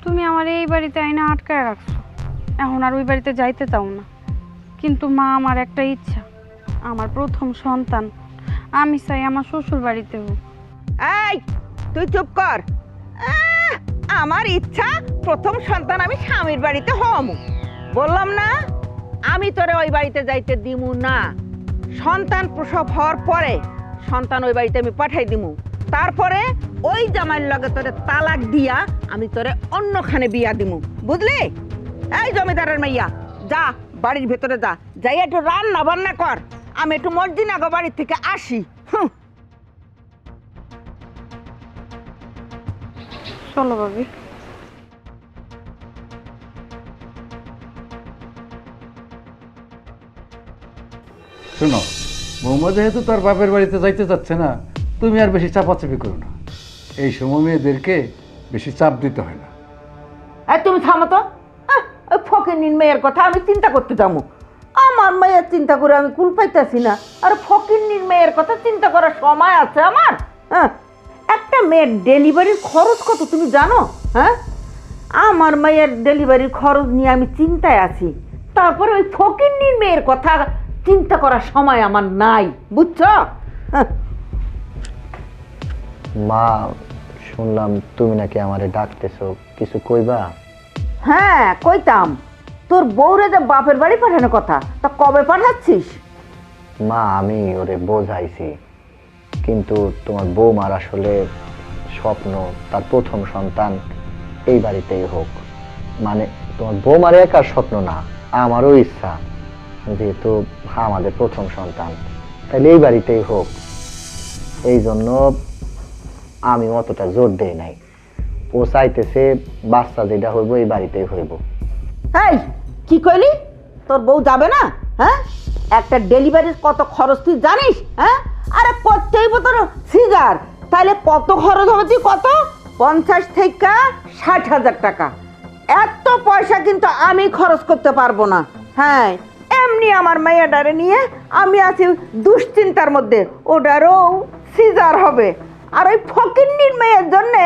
তুমি আমার এই বাড়িতে আইনা আটকায় রাখছো, এখন আর ওই বাড়িতে যাইতে চাও না। কিন্তু মা, আমার একটা ইচ্ছা, আমার প্রথম সন্তান, আমি চাই আমার শ্বশুর বাড়িতে হোক। এই তুই চুপ কর। আমার ইচ্ছা প্রথম সন্তান আমি স্বামীর বাড়িতে হমু, বললাম না? আমি তোরে ওই বাড়িতে যাইতে দিমু না। সন্তান প্রসব হওয়ার পরে সন্তান ওই বাড়িতে আমি পাঠাই দিমু, তারপরে ওই জামাইয়ের লগে তোরে তালাক দিয়া আমি তোরে অন্যখানে বিয়া দিমু, বুঝলি? এই জমিদারের মাইয়া, যা বাড়ির ভেতরে যা, যাই একটু রান্না বান্না কর, আমি একটু মর্জিনা গো বাড়ির থেকে আসি। চলো ভাবি। শোনো, বৌমা যেহেতু তার বাপের বাড়িতে যাইতে চাচ্ছে না, তুমি আর বেশি চাপাচাপি করো না। এই সময় মেয়েদেরকে বেশি চাপ দিতে হয় না। আর তুমি থামো তো, ওই ফকিন্নির মেয়ের কথা আমি চিন্তা করতে যাবো? আমার মেয়ের চিন্তা করে আমি কুল পাইতেছি না, আর ফকিন্নির মেয়ের কথা চিন্তা করার সময় আছে আমার? হ্যাঁ, একটা মেয়ের ডেলিভারির খরচ কত তুমি জানো? হ্যাঁ, আমার মেয়ের ডেলিভারির খরচ নিয়ে আমি চিন্তায় আছি, তারপরে ওই ফকিন্নির মেয়ের কথা চিন্তা করার সময় আমার নাই, বুঝছো? মা, শুনলাম তুমি নাকি আমারে ডাকতেছো, কিছু কইবা? হ্যাঁ কইতাম, তোর বউরে যে বাপের বাড়ি পাঠানোর কথা, তা কবে পাঠাচ্ছিস? মা, আমি ওরে বোঝাইছি, কিন্তু তোমার বৌমার আসলে স্বপ্ন তার প্রথম সন্তান এই বাড়িতেই হোক। মানে তোমার বৌমার একার স্বপ্ন না, আমারও ইচ্ছা, যেহেতু আমাদের প্রথম সন্তান, তাহলে এই বাড়িতেই হোক। এই জন্য আমি অতটা জোর দেই নাই। ও চাইতেছে বাচ্চা যেটা হইব এই বাড়িতেই হইব। এই কি কইলি? তোর বউ যাবে না? হ্যাঁ, একটা ডেলিভারির কত খরচ তুই জানিস? হ্যাঁ, আরে করতেইব তোর সিজার, তাহলে কত খরচ হবে তুই কত? 50 থেকে 60,000 টাকা। এত পয়সা কিন্তু আমি খরচ করতে পারবো না। হ্যাঁ, এমনি আমার মেয়েটারে নিয়ে আমি আছি দুশ্চিন্তার মধ্যে, ওটারও সিজার হবে। আর ওই ফকিন্নির মেয়ের জন্যে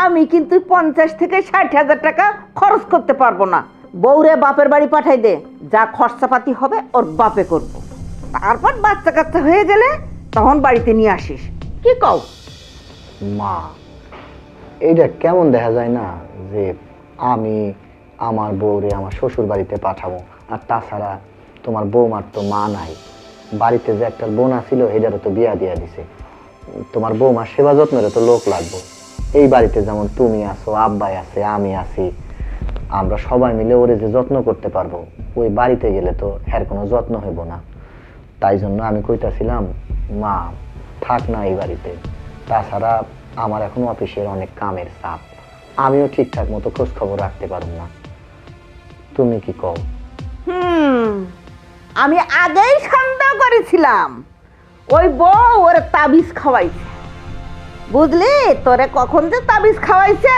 আমি কিন্তু 50 থেকে 60,000 টাকা খরচ করতে পারবো না। বউরে বাপের বাড়ি পাঠাই দে, যা খরচাপাতি হবে ওর বাপে করব, তারপর বাচ্চা কাচ্চা হয়ে গেলে তখন বাড়িতে নিয়ে আসিস। কি কও? মা, এইটা কেমন দেখা যায় না যে আমি আমার বউরে আমার শ্বশুর বাড়িতে পাঠাবো? আর তাছাড়া তোমার বৌমার তো মা নাই, বাড়িতে যে একটা বোনা ছিল এটারও তো বিয়া দিয়া দিছে। তোমার বৌমার সেবা যত্নের তো লোক লাগবে। এই বাড়িতে যেমন তুমি আছো, আব্বাই আছে, আমি আছি, আমরা সবাই মিলে ওরে যে যত্ন করতে পারবো, ওই বাড়িতে গেলে তো এর কোনো যত্ন হইব না। তাই জন্য আমি কইতাছিলাম মা থাক না এই বাড়িতে। তাছাড়া আমার এখন অফিসের অনেক কামের চাপ, আমিও ঠিকঠাক মতো খোঁজ খবর রাখতে পারব না। তুমি কি কও? আমি আগেই সন্দেহ করেছিলাম ওই বউ ওরে তাবিজ খাওয়াইছে, বুঝলি? তোরে কখন যে তাবিজ খাওয়াইছে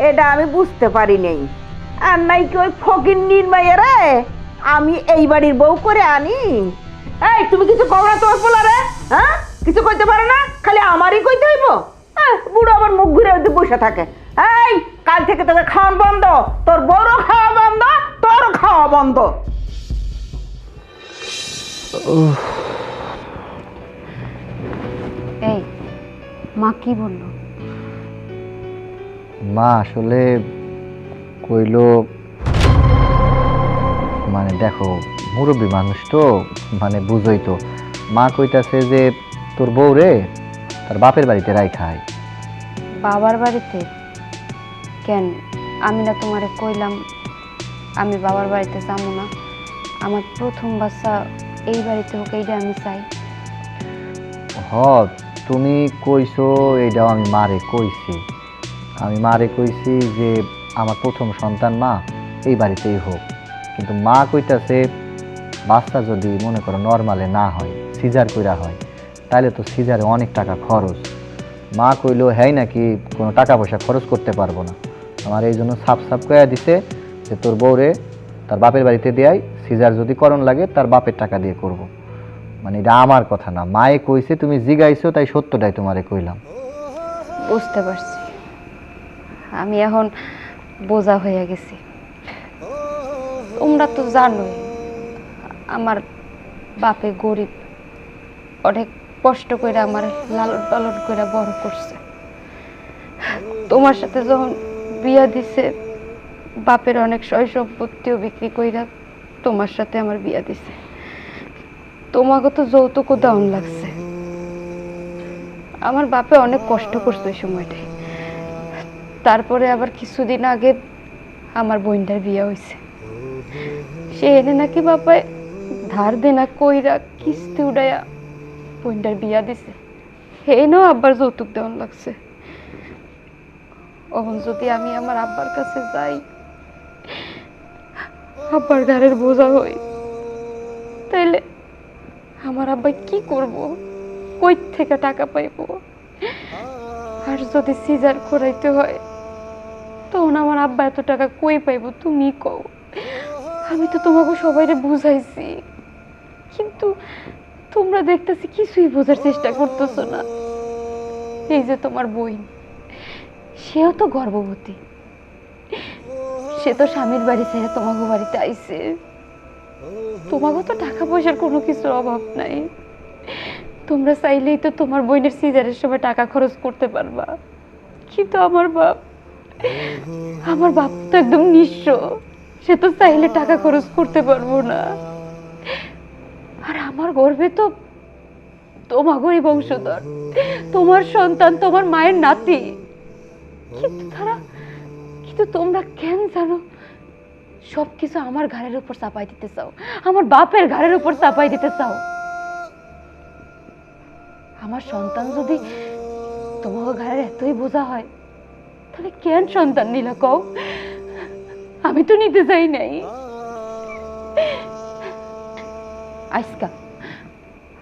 এটা আমি বুঝতে পারি নাই। আর নাই কি ওই ফকির নির্মাইয়া রে আমি এই বাড়ির বউ করে আনি? এই তুমি কিছু কও না তোমার পোলারে? হ্যাঁ, কিছু কইতে পারো না, খালি আমারই কইতে হইব? বুড়ো আবার মুখ ঘুরে বসে থাকে। এই কাল থেকে তোকে খাওয়ান বন্ধ, তোর বউরও খাওয়া বন্ধ, তোরও খাওয়া বন্ধ। এই মা কি বললো? মা আসলে কইলো, মানে দেখো মুরব্বী মানুষ তো, মানে বুঝই তো। মা কইতাছে যে তোর বউ রে তার বাপের বাড়িতে রাইখায়। বাবার বাড়িতে? কেন, আমি না তোমারে কইলাম আমি বাবার বাড়িতে যাবো না, আমার প্রথম বাচ্চা এই বাড়িতে হোক এইটা আমি চাই। হ তুমি কইছো, এইটাও আমি মারে কইছি। আমি মারে কইছি যে আমার প্রথম সন্তান মা এই বাড়িতেই হোক, কিন্তু মা কইতাছে বাচ্চা যদি মনে করো নর্মালে না হয়, সিজার কইরা হয়, তাহলে তো সিজারে অনেক টাকা খরচ। মা কইলো হ্যাঁ নাকি কোনো টাকা পয়সা খরচ করতে পারবো না। আমার এই জন্য সাপ সাপ কয়া দিছে যে তোর বউরে তার বাপের বাড়িতে দেয়, সিজার যদি করণ লাগে তার বাপের টাকা দিয়ে করব। মানে এটা আমার কথা না, মায়ে কইছে, তুমি জিগাইছো তাই সত্যটাই তোমারে কইলাম। বুঝতে পারছি, আমি এখন বোঝা হয়ে গেছি। তোমরা তো জানোই আমার বাপে গরিব, অনেক কষ্ট করে আমার লালন পালন করে বড় করছে। তোমার সাথে যখন বিয়া দিছে, বাপের অনেক সয় সম্পত্তিও বিক্রি কইরা তোমার সাথে আমার বিয়া দিছে। তোমাকে তো যৌতুকও দেওয়ান লাগছে। আমার বাপে অনেক কষ্ট করছে ওই সময়টায়। তারপরে আবার কিছুদিন আগে আমার বোনটার বিয়া হয়েছে, সে এনে নাকি বাপায় ধার দেনা কইরা কিস্তি উড়াইয়া বোনটার বিয়া দিছে। এনেও আব্বার যৌতুক দেওয়ান লাগছে। এখন যদি আমি আমার আব্বার কাছে যাই, আব্বার ঘরের বোঝা হই, তাইলে আমার আব্বা কি করব, কই থেকে টাকা পাইব? আর যদি সিজার করাইতে হয় তখন আমার আব্বা এত টাকা কই পাইব? তুমি কও। আমি তো তোমাকে সবাইরে বুঝাইছি, কিন্তু তোমরা দেখতেছি কিছুই বোঝার চেষ্টা করতেছো না। এই যে তোমার বোন, সেও তো গর্ভবতী, সে তো স্বামীর বাড়ি ছেড়ে তোমাকে বাড়িতে আইছে। তোমাকে তো টাকা পয়সার কোনো কিছুর অভাব নাই, তোমরা চাইলেই তো তোমার বোনের সিজারের সময় টাকা খরচ করতে পারবা। কিন্তু আমার বাপ তো একদম নিঃস্ব, সে তো চাইলে টাকা খরচ করতে পারবো না। আর আমার গর্ভে তো তোমাগোই বংশধর, তোমার সন্তান, তোমার মায়ের নাতি। কিন্তু তোমরা কেন জানো সবকিছু আমার ঘাড়ের উপর চাপাই দিতে চাও, আমার বাপের ঘাড়ের উপর চাপাই দিতে চাও। আমার সন্তান যদি তোমার ঘাড়ের এতই বোঝা হয়, তাহলে কেন সন্তান নিলা কও? আমি তো নিতে চাই নাই।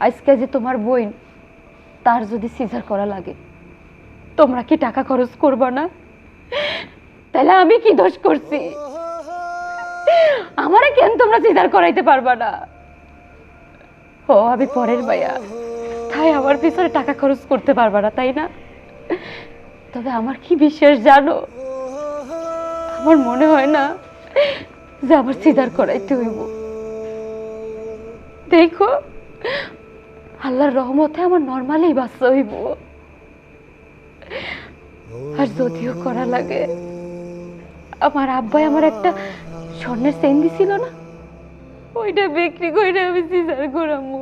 আজকা যে তোমার বোন, তার যদি সিজার করা লাগে, তোমরা কি টাকা খরচ করবা না? তাহলে আমি কি দোষ করছি? আমারে কেন তোমরা সিজার করাইতে পারবা না? ও আমি পরের মাইয়া, তাই আমার পিছনে টাকা খরচ করতে পারবা না, তাই না? তবে আমার কি বিশ্বাস জানো, আমার মনে হয় না যে আমার সিজার করাইতে হইব। দেখো, আল্লাহর রহমতে আমার নরমালি বাচ্চা হইব। আর যদিও করা লাগে, আমার আব্বাই আমার একটা স্বর্ণের চেইন দিছিল না, ওইটা বিক্রি করে আমি সিজার করামু।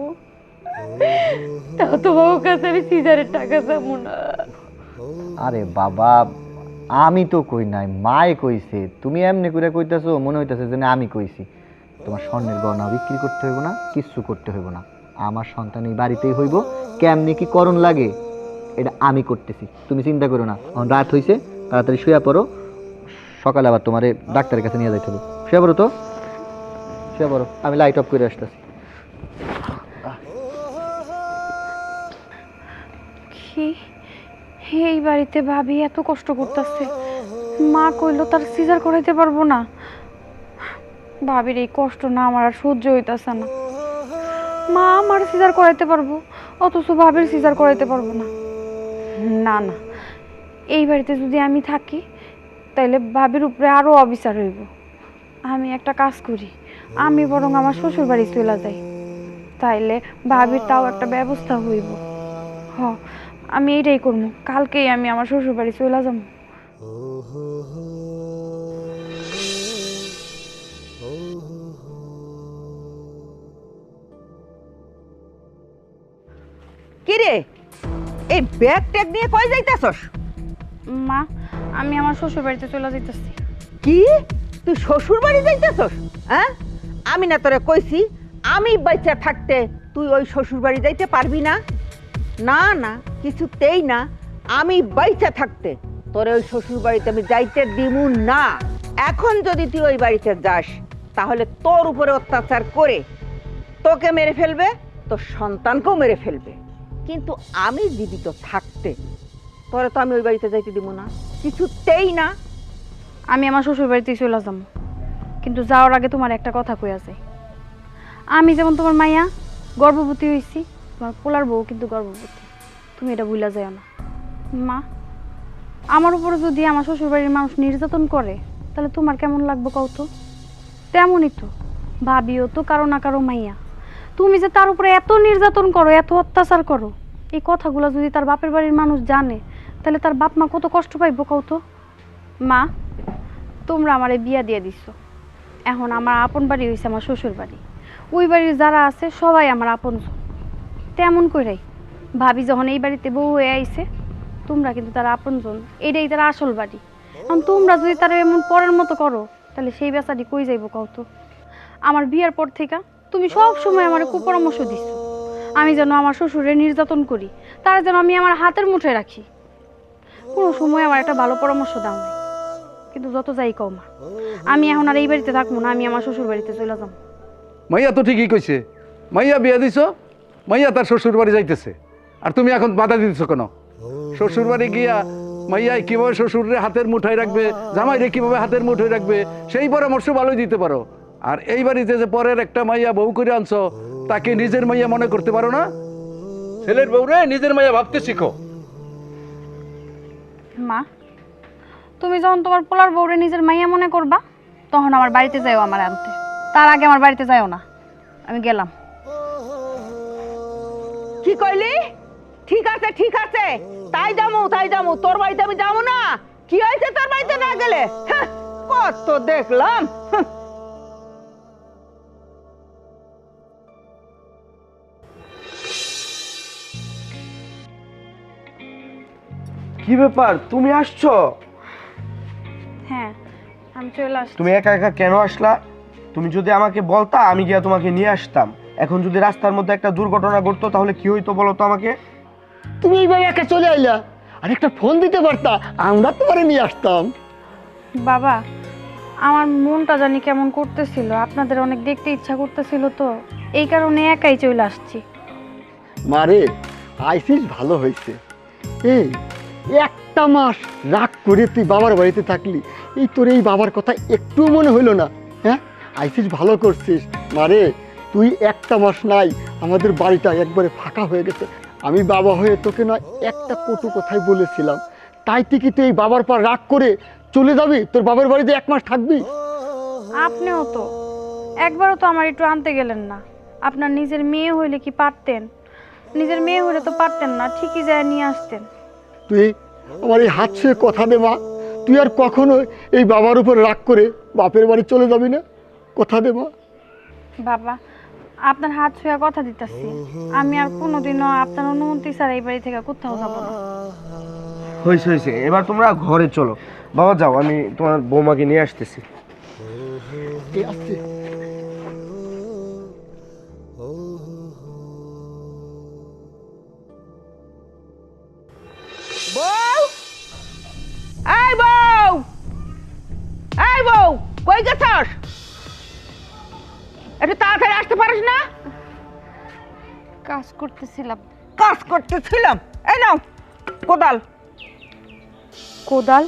তাও তোমার কাছে আমি সিজারের টাকা চাবো না। আরে বাবা, আমি তো কই নাই, মায়ে কইছে। তুমি এমনি করে কইতাছো, মনে হইতাছে যে না আমি কইছি। তোমার স্বর্ণের গয়না বিক্রি করতে হইব না, কিচ্ছু করতে হইব না। আমার সন্তান এই বাড়িতেই হইব। কেমনি কি করণ লাগে এটা আমি করতেছি, তুমি চিন্তা করো না। এখন রাত হইছে, তাড়াতাড়ি শুয়ে পড়ো, সকালে আবার তোমারে ডাক্তারের কাছে নিয়ে যাইতে হবে। শুয়ে পড়ো তো, শুয়ে পড়ো, আমি লাইট অফ করে আসতেছি। কি এই বাড়িতে ভাবি এত কষ্ট করতেছে, মা কইলো তার সিজার করাইতে পারবো না। ভাবির এই কষ্ট না আমার আর সহ্য হইতাছে না। মা আমার সিজার করাইতে পারবো, অথচ ভাবির সিজার করাইতে পারবো না। না না, এই বাড়িতে যদি আমি থাকি তাইলে ভাবির উপরে আরো অবিচার হইব। আমি একটা কাজ করি, আমি বরং আমার শ্বশুর বাড়ি চলে যাই, তাইলে ভাবির তাও একটা ব্যবস্থা হইব। হ, আমি এইটাই করবো, কালকেই আমি আমার শ্বশুর বাড়ি চলে যাবো। কিরে, এই ব্যাগ ট্যাগ নিয়ে কই যাইতাছস? মা, আমি আমার শ্বশুর বাড়িতে চলে যাইতেছি। কি, তুই শ্বশুর বাড়ি যাইতেছস? হ্যাঁ, আমি না তোরে কইছি আমি বাচ্চা থাকতে তুই ওই শ্বশুর বাড়ি যাইতে পারবি না? না না, কিছুতেই না। আমি বাচ্চা থাকতে তোরে ওই শ্বশুর বাড়িতে আমি যাইতে দিমু না। এখন যদি তুই ওই বাড়িতে যাস তাহলে তোর উপরে অত্যাচার করে তোকে মেরে ফেলবে, তোর সন্তানকেও মেরে ফেলবে। কিন্তু আমি জীবিত থাকতে তোরে তো আমি ওই বাড়িতে যাইতে দিব না, কিছুতেই না। আমি আমার শ্বশুর বাড়িতেই চলে যাবো, কিন্তু যাওয়ার আগে তোমার একটা কথা কই আছে। আমি যেমন তোমার মাইয়া গর্ভবতী হয়েছি, তোমার পোলার বউ কিন্তু গর্ভবতী, তুমি এটা ভুলা যাও না। মা, আমার উপরে যদি আমার শ্বশুর বাড়ির মানুষ নির্যাতন করে তাহলে তোমার কেমন লাগবে কও তো? তেমনই তো ভাবিও তো কারো না কারো মাইয়া। তুমি যে তার উপরে এত নির্যাতন করো, এত অত্যাচার করো, এই কথাগুলো যদি তার বাপের বাড়ির মানুষ জানে তাহলে তার বাপ মা কত কষ্ট পাইব কও তো? মা, তোমরা আমারে বিয়া দিয়ে দিচ্ছ, এখন আমার আপন বাড়ি হয়েছে আমার শ্বশুর বাড়ি। ওই বাড়ির যারা আছে সবাই আমার আপন। তেমন করেই ভাবি যখন এই বাড়িতে বউ হয়ে আইছে, তোমরা কিন্তু তার আপনজন, এটাই তার আসল বাড়ি। এখন তোমরা যদি তারা এমন পরের মতো করো তাহলে সেই বেচাটি কই যাইব কও তো? আমার বিয়ের পর থেকে তুমি সব সময় আমার কুপরামর্শ দিচ্ছ আমি যেন আমার শ্বশুরের নির্যাতন করি, তারা যেন আমি আমার হাতের মুঠে রাখি। কোনো সময় আমার একটা ভালো পরামর্শ দাও নাই। কিন্তু যত যাই কও মা, আমি এখন আর এই বাড়িতে থাকবো না, আমি আমার শ্বশুর বাড়িতে চলে যাব। মাইয়া তো ঠিকই কইছে, মাইয়া বিয়া দিছ, মাইয়া তার শ্বশুর বাড়ি যাইতেছে, আর তুমি এখন বাধা দিতেছ কেন? শ্বশুর বাড়ি গিয়া মাইয়াই কিভাবে শ্বশুরে হাতের মুঠায় রাখবে, জামাইরে কিভাবে হাতের মুঠোয় রাখবে, সেই পরামর্শ ভালোই দিতে পারো। আর এই বাড়িতে যে পরের একটা মাইয়া বউ করে আনছো, তাকে নিজের মাইয়া মনে করতে পারো না? ছেলের বউরে নিজের মাইয়া ভাবতে শিখো। মা, তুমি যখন তোমার পোলার বউরে নিজের মাইয়া মনে করবা তখন আমার বাড়িতে যাও আমার আনতে, তার আগে আমার বাড়িতে যাও না। আমি গেলাম। কি কইলি? ঠিক আছে ঠিক আছে, তাই যামু, তোর বাড়িতে আমি যাবো না। কি হয়েছে তোর বাড়িতে না গেলে? হ্যাঁ, কত দেখলাম। কি ব্যাপার, তুমি আসছো? হ্যাঁ, আমি চলে আসছি। তুমি একা একা কেন আসলা? তুমি যদি আমাকে বলতা আমি গিয়া তোমাকে নিয়ে আসতাম। এখন যদি রাস্তার মধ্যে একটা দুর্ঘটনা ঘটতো তাহলে কি হইতো বলো তো আমাকে? তুমি এইভাবে একা চলে আইলা, আর একটা ফোন দিতে পারতা, আমরা তোমারে নিয়ে আসতাম। বাবা, আমার মনটা জানি কেমন করতেছিল, আপনাদের অনেক দেখতে ইচ্ছা করতেছিল, তো এই কারণে একাই চলে আসছি। মারে, আইসিস ভালো হয়েছে। এই একটা মাস রাগ করে তুই বাবার বাড়িতে থাকলি, এই তোর এই বাবার কথা একটু মনে হইলো না? হ্যাঁ, আইসিস ভালো করছিস। মারে, তুই একটা মাস নাই, আমাদের বাড়িটা একবারে ফাঁকা হয়ে গেছে। আমি বাবা হয়ে তোকে না একটা কটু কথাই বলেছিলাম, তাই থেকে তুই এই বাবার পর রাগ করে চলে যাবি, তোর বাবার বাড়িতে এক মাস থাকবি? আপনিও তো একবারও তো আমার একটু আনতে গেলেন না। আপনার নিজের মেয়ে হইলে কি পারতেন? নিজের মেয়ে হইলে তো পারতেন না, ঠিকই যায় নিয়ে আসতেন। তুই আমার এই হাত ছুঁয়ে কথা দে মা, তুই আর কখনো এই বাবার উপর রাগ করে বাপের বাড়ি চলে যাবি না, কথা দে মা। বাবা, আপনার হাত ছুঁয়ে কথা দিতেছি, আমি আর কোনোদিনও আপনার অনুমতি ছাড়া এই বাড়ি থেকে কোথাও যাব না। হয়েছে হয়েছে, এবার তোমরা ঘরে চলো। বাবা যাও, আমি তোমার বৌমাকে নিয়ে আসতেছি। এই আসছে। বউ, এই বউ, এই বউ, কই গেছস? একটু তাড়াতাড়ি আসতে পারিস না? কাজ করতেছিলাম। কাজ করতেছিলাম। এই নাও কোদাল। কোদাল?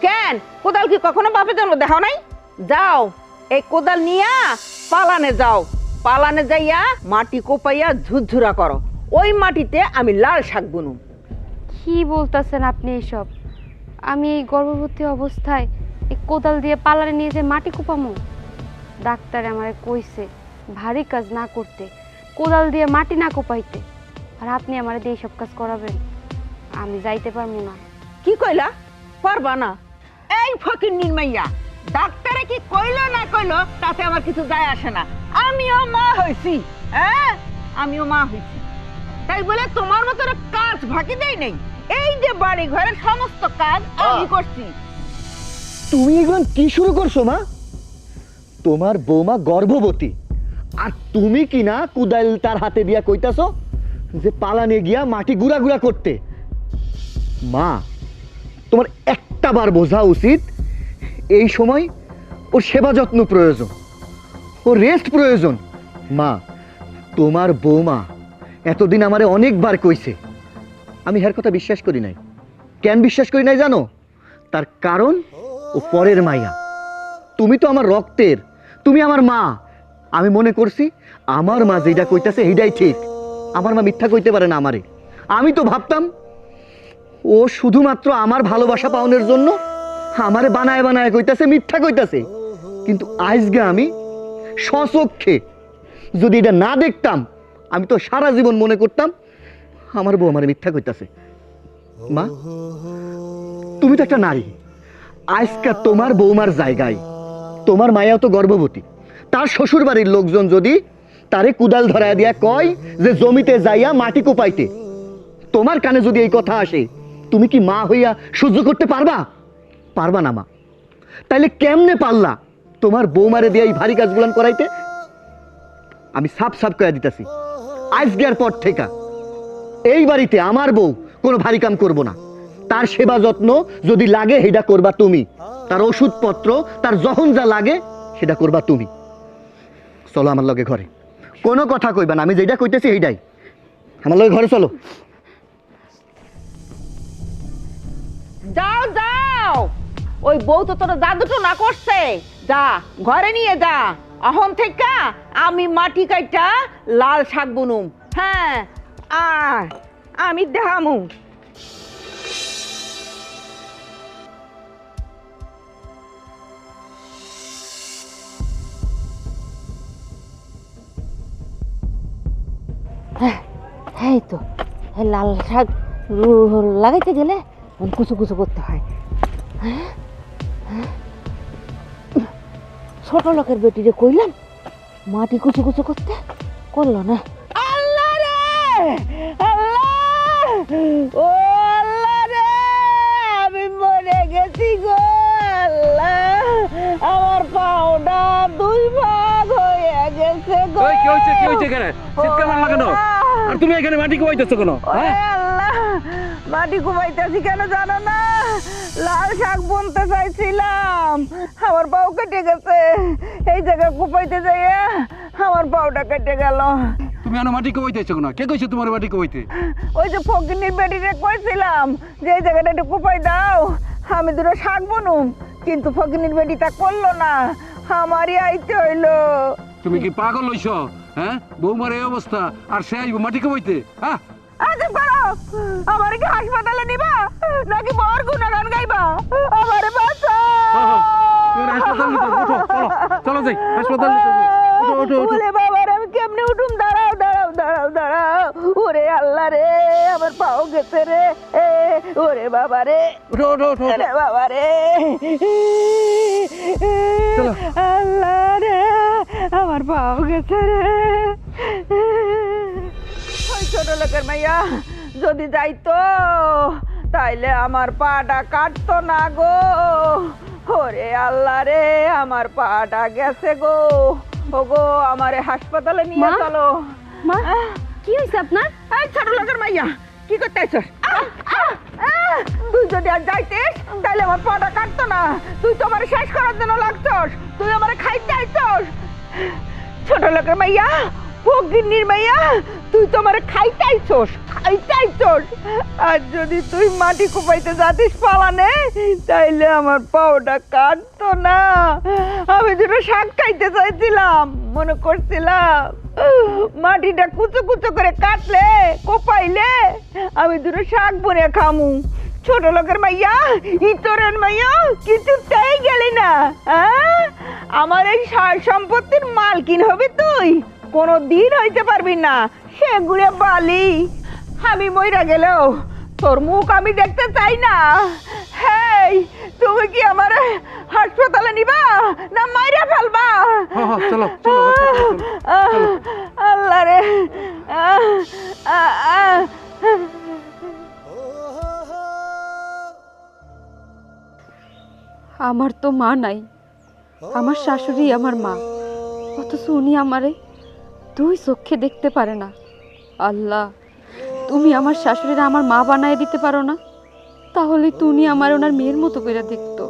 কেন, কোদাল কি কখনো বাপের জন্য দেখাও নাই? যাও, এই কোদাল নিয়া পালানে যাও। পালানে যাইয়া মাটি কোপাইয়া ঝুরঝুরা করো। ওই মাটিতে আমি লাল শাক বুনুম। কি বলতেছেন আপনি এসব? আমি এই গর্ভবতী অবস্থায় এই কোদাল দিয়ে পালারে নিয়ে যে মাটি কোপামো? ডাক্তার আমারে কইছে ভারী কাজ না করতে, কোদাল দিয়ে মাটি না কোপাইতে। আর আপনি আমারে দিয়ে সব কাজ করাবেন? আমি যাইতে পারবো না। কি কইলা? পারবা না? এই ফকির নির্মাইয়া, ডাক্তারে কি কইলো না কইলো তাতে আমার কিছু যায় আসে না। আমিও মা হইছি, হ্যাঁ আমিও মা হইছি। তাই বলে তোমার মতো কাজ ফাঁকি দেই নাই। এই যে বাড়ি ঘরের সমস্ত কাজ আমি করছি। তুমি এগুলো কি শুরু করছো মা? তোমার বৌমা গর্ভবতী, আর তুমি কি না কুদাল তার হাতে দিয়া কইতাছো যে পালানে গিয়া মাটি গুড়া গুড়া করতে? মা, তোমার একটা বার বোঝা উচিত এই সময় ওর সেবা যত্ন প্রয়োজন, ওর রেস্ট প্রয়োজন। মা, তোমার বৌমা এতদিন আমারে অনেকবার কইছে, আমি হের কথা বিশ্বাস করি নাই। কেন বিশ্বাস করি নাই জানো? তার কারণ ও পরের মাইয়া। তুমি তো আমার রক্তের, তুমি আমার মা। আমি মনে করছি আমার মা যেটা কইতাছে এইটাই ঠিক। আমার মা মিথ্যা কইতে পারে না আমারে। আমি তো ভাবতাম ও শুধুমাত্র আমার ভালোবাসা পাওনের জন্য আমারে বানায় বানায় কইতাছে, মিথ্যা কইতাছে। কিন্তু আজকে আমি স্বচক্ষে যদি এটা না দেখতাম, আমি তো সারা জীবন মনে করতাম আমার বউ আমারে মিথ্যা কইতাছে। মা, তুমি তো একটা নারী। আজকে তোমার বৌমার জায়গায় তোমার মায়াও তো গর্ভবতী। তার শ্বশুর বাড়ির লোকজন যদি তারে কুদাল ধরায় দিয়া কয় যে জমিতে যাইয়া মাটি কোপাইতে, তোমার কানে যদি এই কথা আসে, তুমি কি মা হইয়া সহ্য করতে পারবা? পারবা না মা। তাইলে কেমনে পারলা তোমার বৌমারে দিয়ে এই ভারী কাজগুলান করাইতে? আমি সাপ সাপ কয়া দিতেছি, আজকের পর থেকে এই বাড়িতে আমার বউ কোনো ভারী কাম করবো না। তার সেবা যত্ন যদি লাগে সেটা করবা তুমি, তার ওষুধপত্র তার যখন যা লাগে সেটা করবা তুমি। চলো আমার লগে ঘরে, কোনো কথা কইবা না, আমি যেটা কইতেছি সেইটাই। আমার লগে ঘরে চলো। যাও যাও, ওই বউ তো তোর জাদুটো না করছে। যা ঘরে নিয়ে যা। এখন থেকে আমি মাটি কাইটা লাল শাক বুনুম। হ্যাঁ, আর আমি দেখামু। এই তো লাল শাক লাগাইতে গেলে কুচু কুচু করতে হয়। ছোট লোকের বেটিরে কইলাম মাটি কুচু কুচু করতে, করলো না। আল্লাহ রে আল্লাহ, ও আল্লাহ রে, আমি মরে গেছি গো আল্লাহ। আমার পাওটা দুই ভাগ হয়ে গেছে গো। ওই কি হইছে, কি হইছে কেন? চিৎকার মারলা কেন? আর তুমি এখানে মাটি কোপাইতেছো কেন? হ্যাঁ, আল্লাহ, মাটি কুমাইতেছি কেন জানো না? লাল শাক বুনতে চাইছিলাম, আমার পাও কেটে গেছে। এই জায়গায় কুপাইতে যাইয়া আমার পাওটা কেটে গেল। তুমি এখানে মাটি কোপাইতেছো কেন? কে কইছে তোমার মাটি কোপাইতে? ওই যে ফকিনীর বেটিরে কইছিলাম যে এই জায়গাটা একটু কুপাই দাও, আমি দুটো শাক বুনুম, কিন্তু ফকিনীর বেটি তা করলো না, আমারই আইতে হইলো। তুমি কি পাগল হইছো? হ্যাঁ, বৌমার এই অবস্থা আর সে আইব মাটি কোপাইতে? হ্যাঁ, আচ্ছা করো, আমার কি হাসপাতালে নিবা নাকি বর গুণগান গাইবা? আমারে বাঁচাও। তুমি হাসপাতাল নিতে উঠো, চলো চলো যাই হাসপাতাল নিতে। উঠো উঠো উঠো। ওরে বাবার, আমি কেমনে উঠুম? দাঁড়াও দাঁড়াও দাঁড়াও দাঁড়াও। ওরে আল্লাহ রে, আমার পাও গেছে রে। ওরে বাবা রে, উঠো উঠো উঠো। ওরে বাবা রে, চলো। আল্লাহ রে, আমার পাও গেছে রে। ওই ছোট লোকের মাইয়া যদি যাইতো তাইলে আমার পাটা কাটতো না গো। ওরে আল্লাহ রে, আমার পাটা গেছে গো। ও গো, আমারে হাসপাতালে নিয়ে মা? চলো। মা কি হয়েছে আপনার? এই ছোট লোকের মাইয়া, কি করতে আইছস? তুই যদি আর যাইতিস তাহলে আমার পাটা কাটতো না। তুই তো আমার শেষ করার জন্য লাগছস। তুই আমারে খাইতে আইছস। ছোট লোকের মাইয়া, ফকিন্নির মাইয়া, তুই তো আমারে খাইতে আইছস, খাইতে আইছস। আর যদি তুই মাটি কুপাইতে যাতিস পালানে, তাইলে আমার পাওটা কাটতো না। আমি দুটো শাক খাইতে চাইছিলাম, মনে করছিলাম মাটিটা কুচো কুচো করে কাটলে কোপাইলে আমি দুটো শাক বনে খামু। ছোট লোকের মাইয়া, ইতরের মাইয়া, কিছুতেই গেলি না। আমার এই সার সম্পত্তির মালকিন হবে তুই, কোনো দিন হইতে পারবি না। সেগুলো বালি। আমি মইরা গেলেও তোর মুখ আমি দেখতে চাই না। হেই, তুমি কি আমার হাসপাতালে নিবা না মাইরা ফেলবা? চলো চলো হাসপাতালে চলো। আল্লাহ রে। আমার তো মা নাই, আমার শাশুড়ি আমার মা, অথচ উনি আমারে দুই চোখে দেখতে পারে না। আল্লাহ, তুমি আমার শাশুড়িরা আমার মা বানায় দিতে পারো না? তাহলে তুমি আমার ওনার মেয়ের মতো করে দেখতো।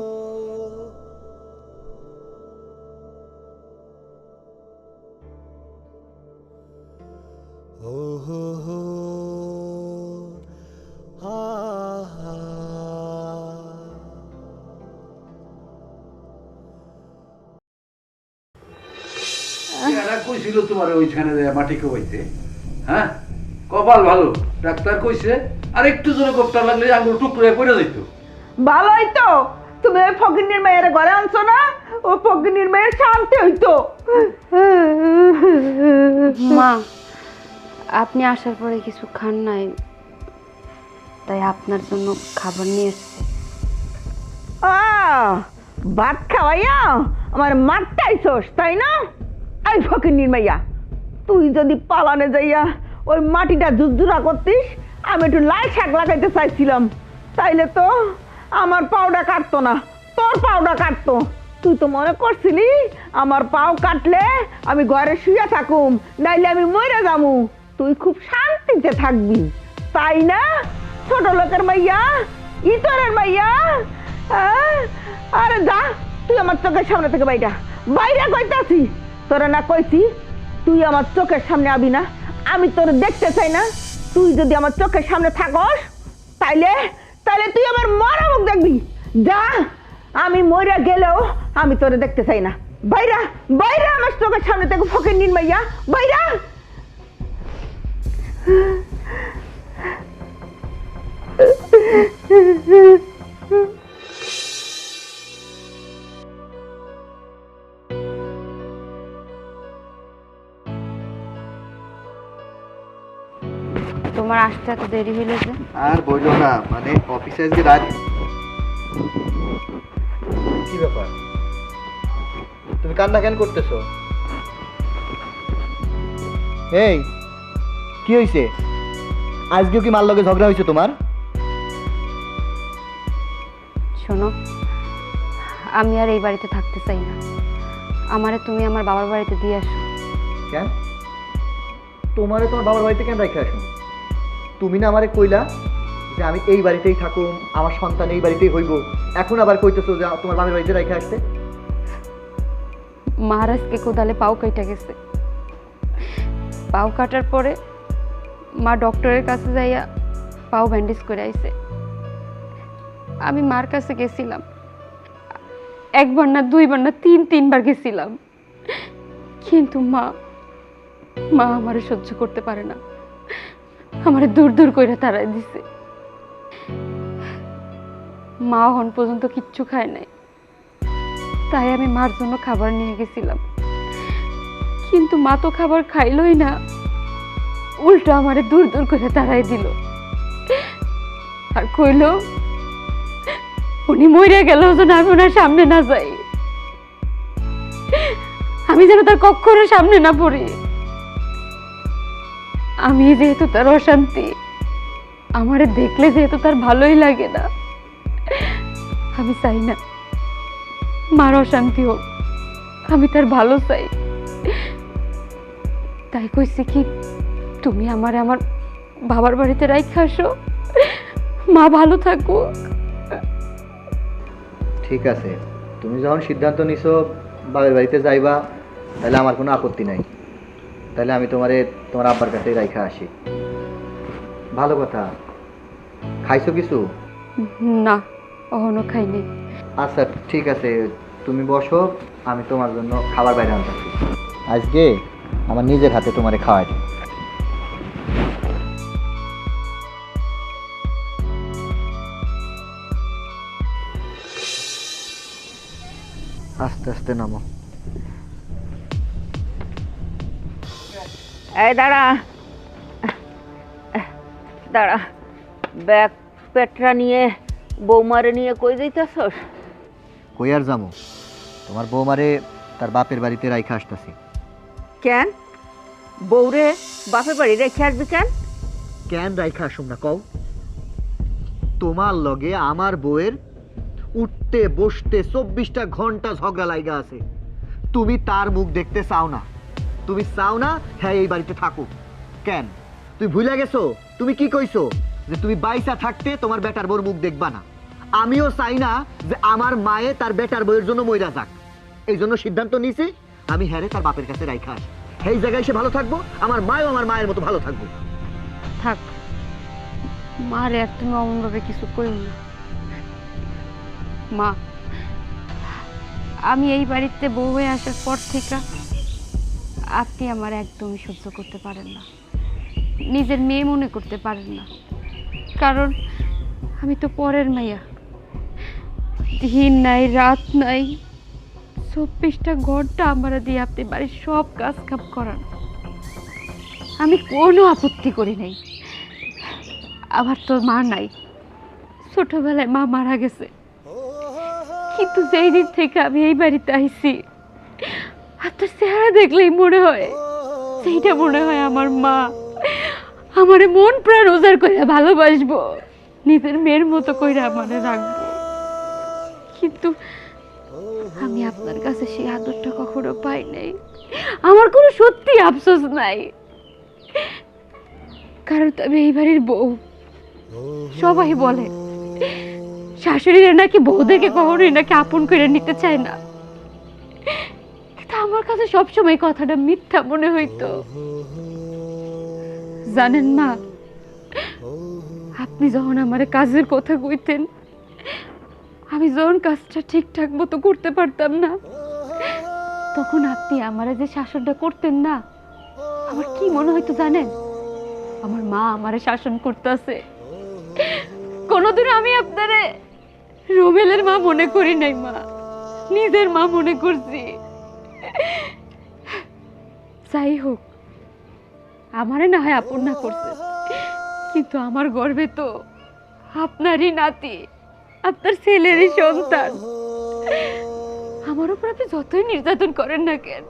এরা কইছিল তোমার ওইখানে মাটি কোবাইতে? হ্যাঁ, কপাল ভালো, ডাক্তার কইছে আর একটু জোরে কোপটা লাগলে আঙুল টুকরো হয়ে পড়ে যাইতো। ভালোই তো, তুমি ওই ফকিন্নির মেয়ের ঘরে আনছো না, ও ফকিন্নির মেয়ের শান্তি হইতো। মা, আপনি আসার পরে কিছু খান নাই, তাই আপনার জন্য খাবার নিয়ে এসেছি। ভাত খাওয়াইয়া আমার মারতে আইছস, তাই না? এই ফকিন্নির মাইয়া, তুই যদি পালানে যাইয়া ওই মাটিটা ঝুরঝুরা করতিস, আমি একটু লাল শাক লাগাইতে চাইছিলাম, তাইলে তো আমার পাউডা কাটতো না, তোর পাউডা কাটতো। তুই তো মনে করছিলি আমার পাও কাটলে আমি ঘরে শুয়ে থাকুম, নাইলে আমি মরে যামু, তুই খুব শান্তিতে থাকবি, তাই না? ছোট লোকের মাইয়া, ইতরের মাইয়া। আরে যা, তুই আমার চোখের সামনে থেকে বাইরা বাইরে কইতাছি। তোরা না কইছি তুই আমার চোখের সামনে আবি না, আমি তোর দেখতে চাই না। তুই যদি আমার চোখের সামনে থাকস, তাইলে তাইলে তুই আমার মরা মুখ দেখবি। যা, আমি মরে গেলেও আমি তোরে দেখতে চাই না। বাইরা বাইরা আমার চোখের সামনে থেকে, ফকিন্নির মাইয়া, বাইরা। তোমার আসতে এত দেরি হইল যে? আর বইলো না, মানে অফিসে আজকে রাত। কি ব্যাপার, তুমি কান্না কেন করতেছো? এই কি হয়েছে? আজকেও কি মার লগে ঝগড়া হয়েছে তোমার? শোনো, আমি আর এই বাড়িতে থাকতে চাই না। আমারে তুমি আমার বাবার বাড়িতে দিয়ে আসো। কেন? তোমারে তোমার বাবার বাড়িতে কেন রেখে আসো? তুমি না আমারে কইলা যে আমি এই বাড়িতেই থাকুম, আমার সন্তান এই বাড়িতেই হইব, এখন আবার কইতেছো যে তোমার বাবার বাড়িতে রেখে আসতে? মহারাজকে কোদালে পাও কেটে গেছে। পাও কাটার পরে মা ডক্টরের কাছে যাইয়া পাও ব্যান্ডেজ করে আইছে। আমি মার কাছে গেছিলাম, একবার না দুইবার না তিনবার গেছিলাম, কিন্তু মা আমারে সহ্য করতে পারে না, আমারে দূর দূর করে তাড়াই দিছে। মা হন পর্যন্ত কিচ্ছু খায় নাই, তাই আমি মার জন্য খাবার নিয়ে গেছিলাম, কিন্তু মা তো খাবার খাইলই না, উল্টো আমারে দূর দূর করে তাড়াই দিল আর কইল উনি মরে গেল যেন আমি ওনার সামনে না যাই, আমি যেন তার কখনো সামনে না পড়ি। আমি যেহেতু তার অশান্তি, আমারে দেখলে যেহেতু তার ভালোই লাগে না, আমি চাই না মার অশান্তি হোক, আমি তার ভালো চাই। তাই কইছি কি, তুমি আমারে আমার বাবার বাড়িতে রাইখা আসো, মা ভালো থাকুক। ঠিক আছে, তুমি যখন সিদ্ধান্ত নিছো বাবার বাড়িতে যাইবা, তাহলে আমার কোনো আপত্তি নাই। তাহলে আমি তোমার আব্বার কাছে রাইখা আসি। ভালো কথা। খাইছো কিছু? না, অহনো খাইনি। আচ্ছা ঠিক আছে, তুমি বসো, আমি তোমার জন্য খাবার বাইরে আনতেছি। আজকে আমার নিজের হাতে তোমারে খাওয়াই দিই। আস্তে আস্তে নামো। এই দাঁড়া দাঁড়া, ব্যাগ পেটরা নিয়ে বৌমারে নিয়ে কই যাইতাছস? কই আর যামো, তোমার বৌমারে তার বাপের বাড়িতে রাইখা আসতেছি। কেন বউরে বাপের বাড়ি রেখে আসবি কেন? কেন রাইখা আসুম না কও? তোমার লগে আমার বউয়ের উঠতে বসতে 24টা ঘন্টা ঝগড়া লাইগা আছে। তুমি তার মুখ দেখতে চাও না, তুমি চাও না হ্যাঁ এই বাড়িতে থাকুক। কেন তুমি ভুলে গেছো? তুমি কি কইছো যে তুমি বাইসা থাকতে তোমার বেটার বউর মুখ দেখবা না? আমিও চাই না যে আমার মায়ে তার বেটার বউয়ের জন্য মইরা যাক। এই জন্য সিদ্ধান্ত নিছি আমি হ্যারে তার বাপের কাছে রাইখা আসি। এই জায়গায় সে ভালো থাকবো, আমার মায়ও আমার মায়ের মতো ভালো থাকবো। থাক, মারে আর তুমি অমনভাবে কিছু কইও না। মা, আমি এই বাড়িতে বউ হয়ে আসার পর থেকে আপনি আমার একদমই সহ্য করতে পারেন না, নিজের মেয়ে মনে করতে পারেন না। কারণ আমি তো পরের মাইয়া, দিন নাই রাত নাই 24টা ঘন্টা আমার দিয়ে আপনি বাড়ির সব কাজ কাম করান। আমি কোনো আপত্তি করি নাই। আবার তোর মা নাই, ছোটবেলায় মা মারা গেছে, কিন্তু যেই দিন থেকে আমি এই বাড়িতে আইছি আর তোর চেহারা দেখলেই মনে হয় সেইটা মনে হয় আমার মা আমারে মন প্রাণ উজাড় করে ভালোবাসবো, নিজের মেয়ের মতো করে আমারে রাখবো। কিন্তু আমি আপনার কাছে সেই আদরটা কখনো পাই নাই। আমার কোনো সত্যি আফসোস নাই, কারণ তবে এই বাড়ির বউ। সবাই বলে শাশুড়িরা নাকি বউদেরকে কখনোই নাকি আপন করে নিতে চায় না, কিন্তু আমার কাছে সবসময় কথাটা মিথ্যা মনে হইতো। জানেন না, আপনি যখন আমার কাজের কথা কইতেন, আমি যখন কাজটা ঠিকঠাক মতো করতে পারতাম না, তখন আপনি আমারে যে শাসনটা করতেন না, আমার কি মনে হইতো জানেন? আমার মা আমারে শাসন করতেছে। কোনোদিন আমি আপনারে রোমেলের মা মনে করি নাই মা, নিজের মা মনে করছি। যাই হোক, আমারে না হয় আপন না করছে, কিন্তু আমার গর্বে তো আপনারই নাতি, আপনার ছেলেরই সন্তান। আমার উপর আপনি যতই নির্যাতন করেন না কেন,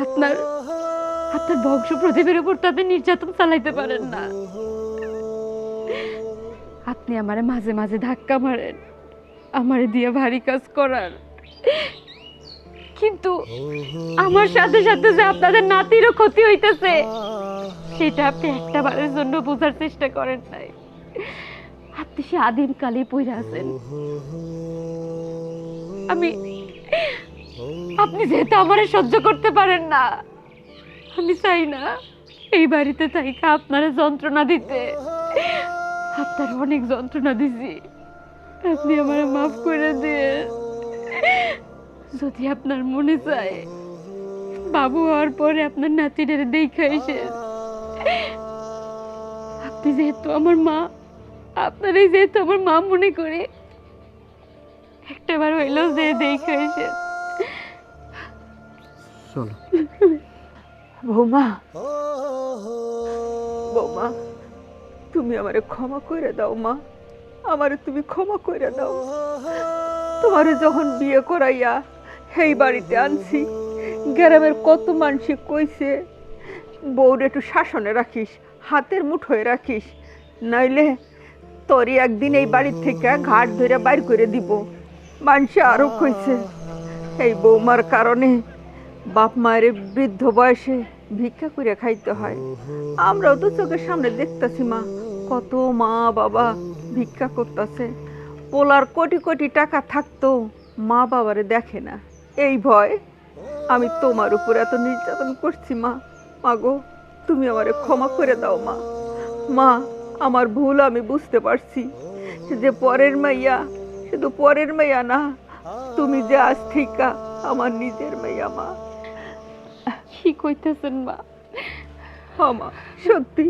আপনার বংশ প্রদীপের উপর তো আপনি নির্যাতন চালাইতে পারেন না। আপনি আমারে মাঝে মাঝে ধাক্কা মারেন, আমারে দিয়ে ভারী কাজ করার, কিন্তু আমার সাথে সাথে যে আপনাদের নাতিরও ক্ষতি হইতেছে সেটা আপনি একটা বারের জন্য বোঝার চেষ্টা করেন নাই। আপনি সে আদিম কালে পইরা আছেন। আপনি যেহেতু আমারে সহ্য করতে পারেন না, আমি চাই না এই বাড়িতে থাইকা আপনারা যন্ত্রণা দিতে। আপনার অনেক যন্ত্রণা দিছি, আপনি আমারে মাফ করে দিয়ে। যদি আপনার মনে চায় বাবু হওয়ার পরে আপনার নাতিদের দেখে এসে, আপনি যেহেতু আমার মা, আপনারই যেহেতু আমার মা মনে করে, একটাবার হইলো যে দেখে এসে। চলো। বৌমা, বৌমা, তুমি আমারে ক্ষমা করে দাও মা, আমারে তুমি ক্ষমা করে দাও। তোমারে যখন বিয়ে করাইয়া এই বাড়িতে আনছি, গ্রামের কত মানুষ কইছে বউরে একটু শাসনে রাখিস, হাতের মুঠোয় রাখিস, নইলে তোরই একদিন এই বাড়ির থেকে ঘাট ধরে বাইর করে দিব। মানুষে আরো কইছে এই বৌমার কারণে বাপ মায়ের বৃদ্ধ বয়সে ভিক্ষা করে খাইতে হয়। আমরাও তো চোখের সামনে দেখতেছি মা, কত মা বাবা ভিক্ষা করতেছে। পোলার কোটি কোটি টাকা থাকতো মা বাবারে দেখে না, এই ভয় আমি তোমার উপর এত নির্যাতন করছি মা। মাগো, তুমি আমারে ক্ষমা করে দাও মা। মা, আমার ভুল আমি বুঝতে পারছি, যে পরের মাইয়া শুধু পরের মাইয়া না, তুমি যে আজ থেকে আমার নিজের মাইয়া মা। কি কইতেছেন মা? হ্যাঁ মা, সত্যি।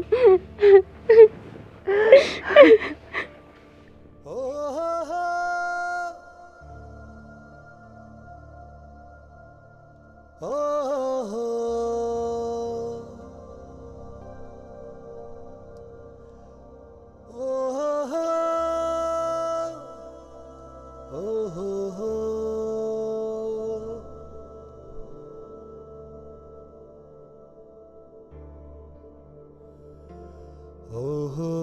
Oh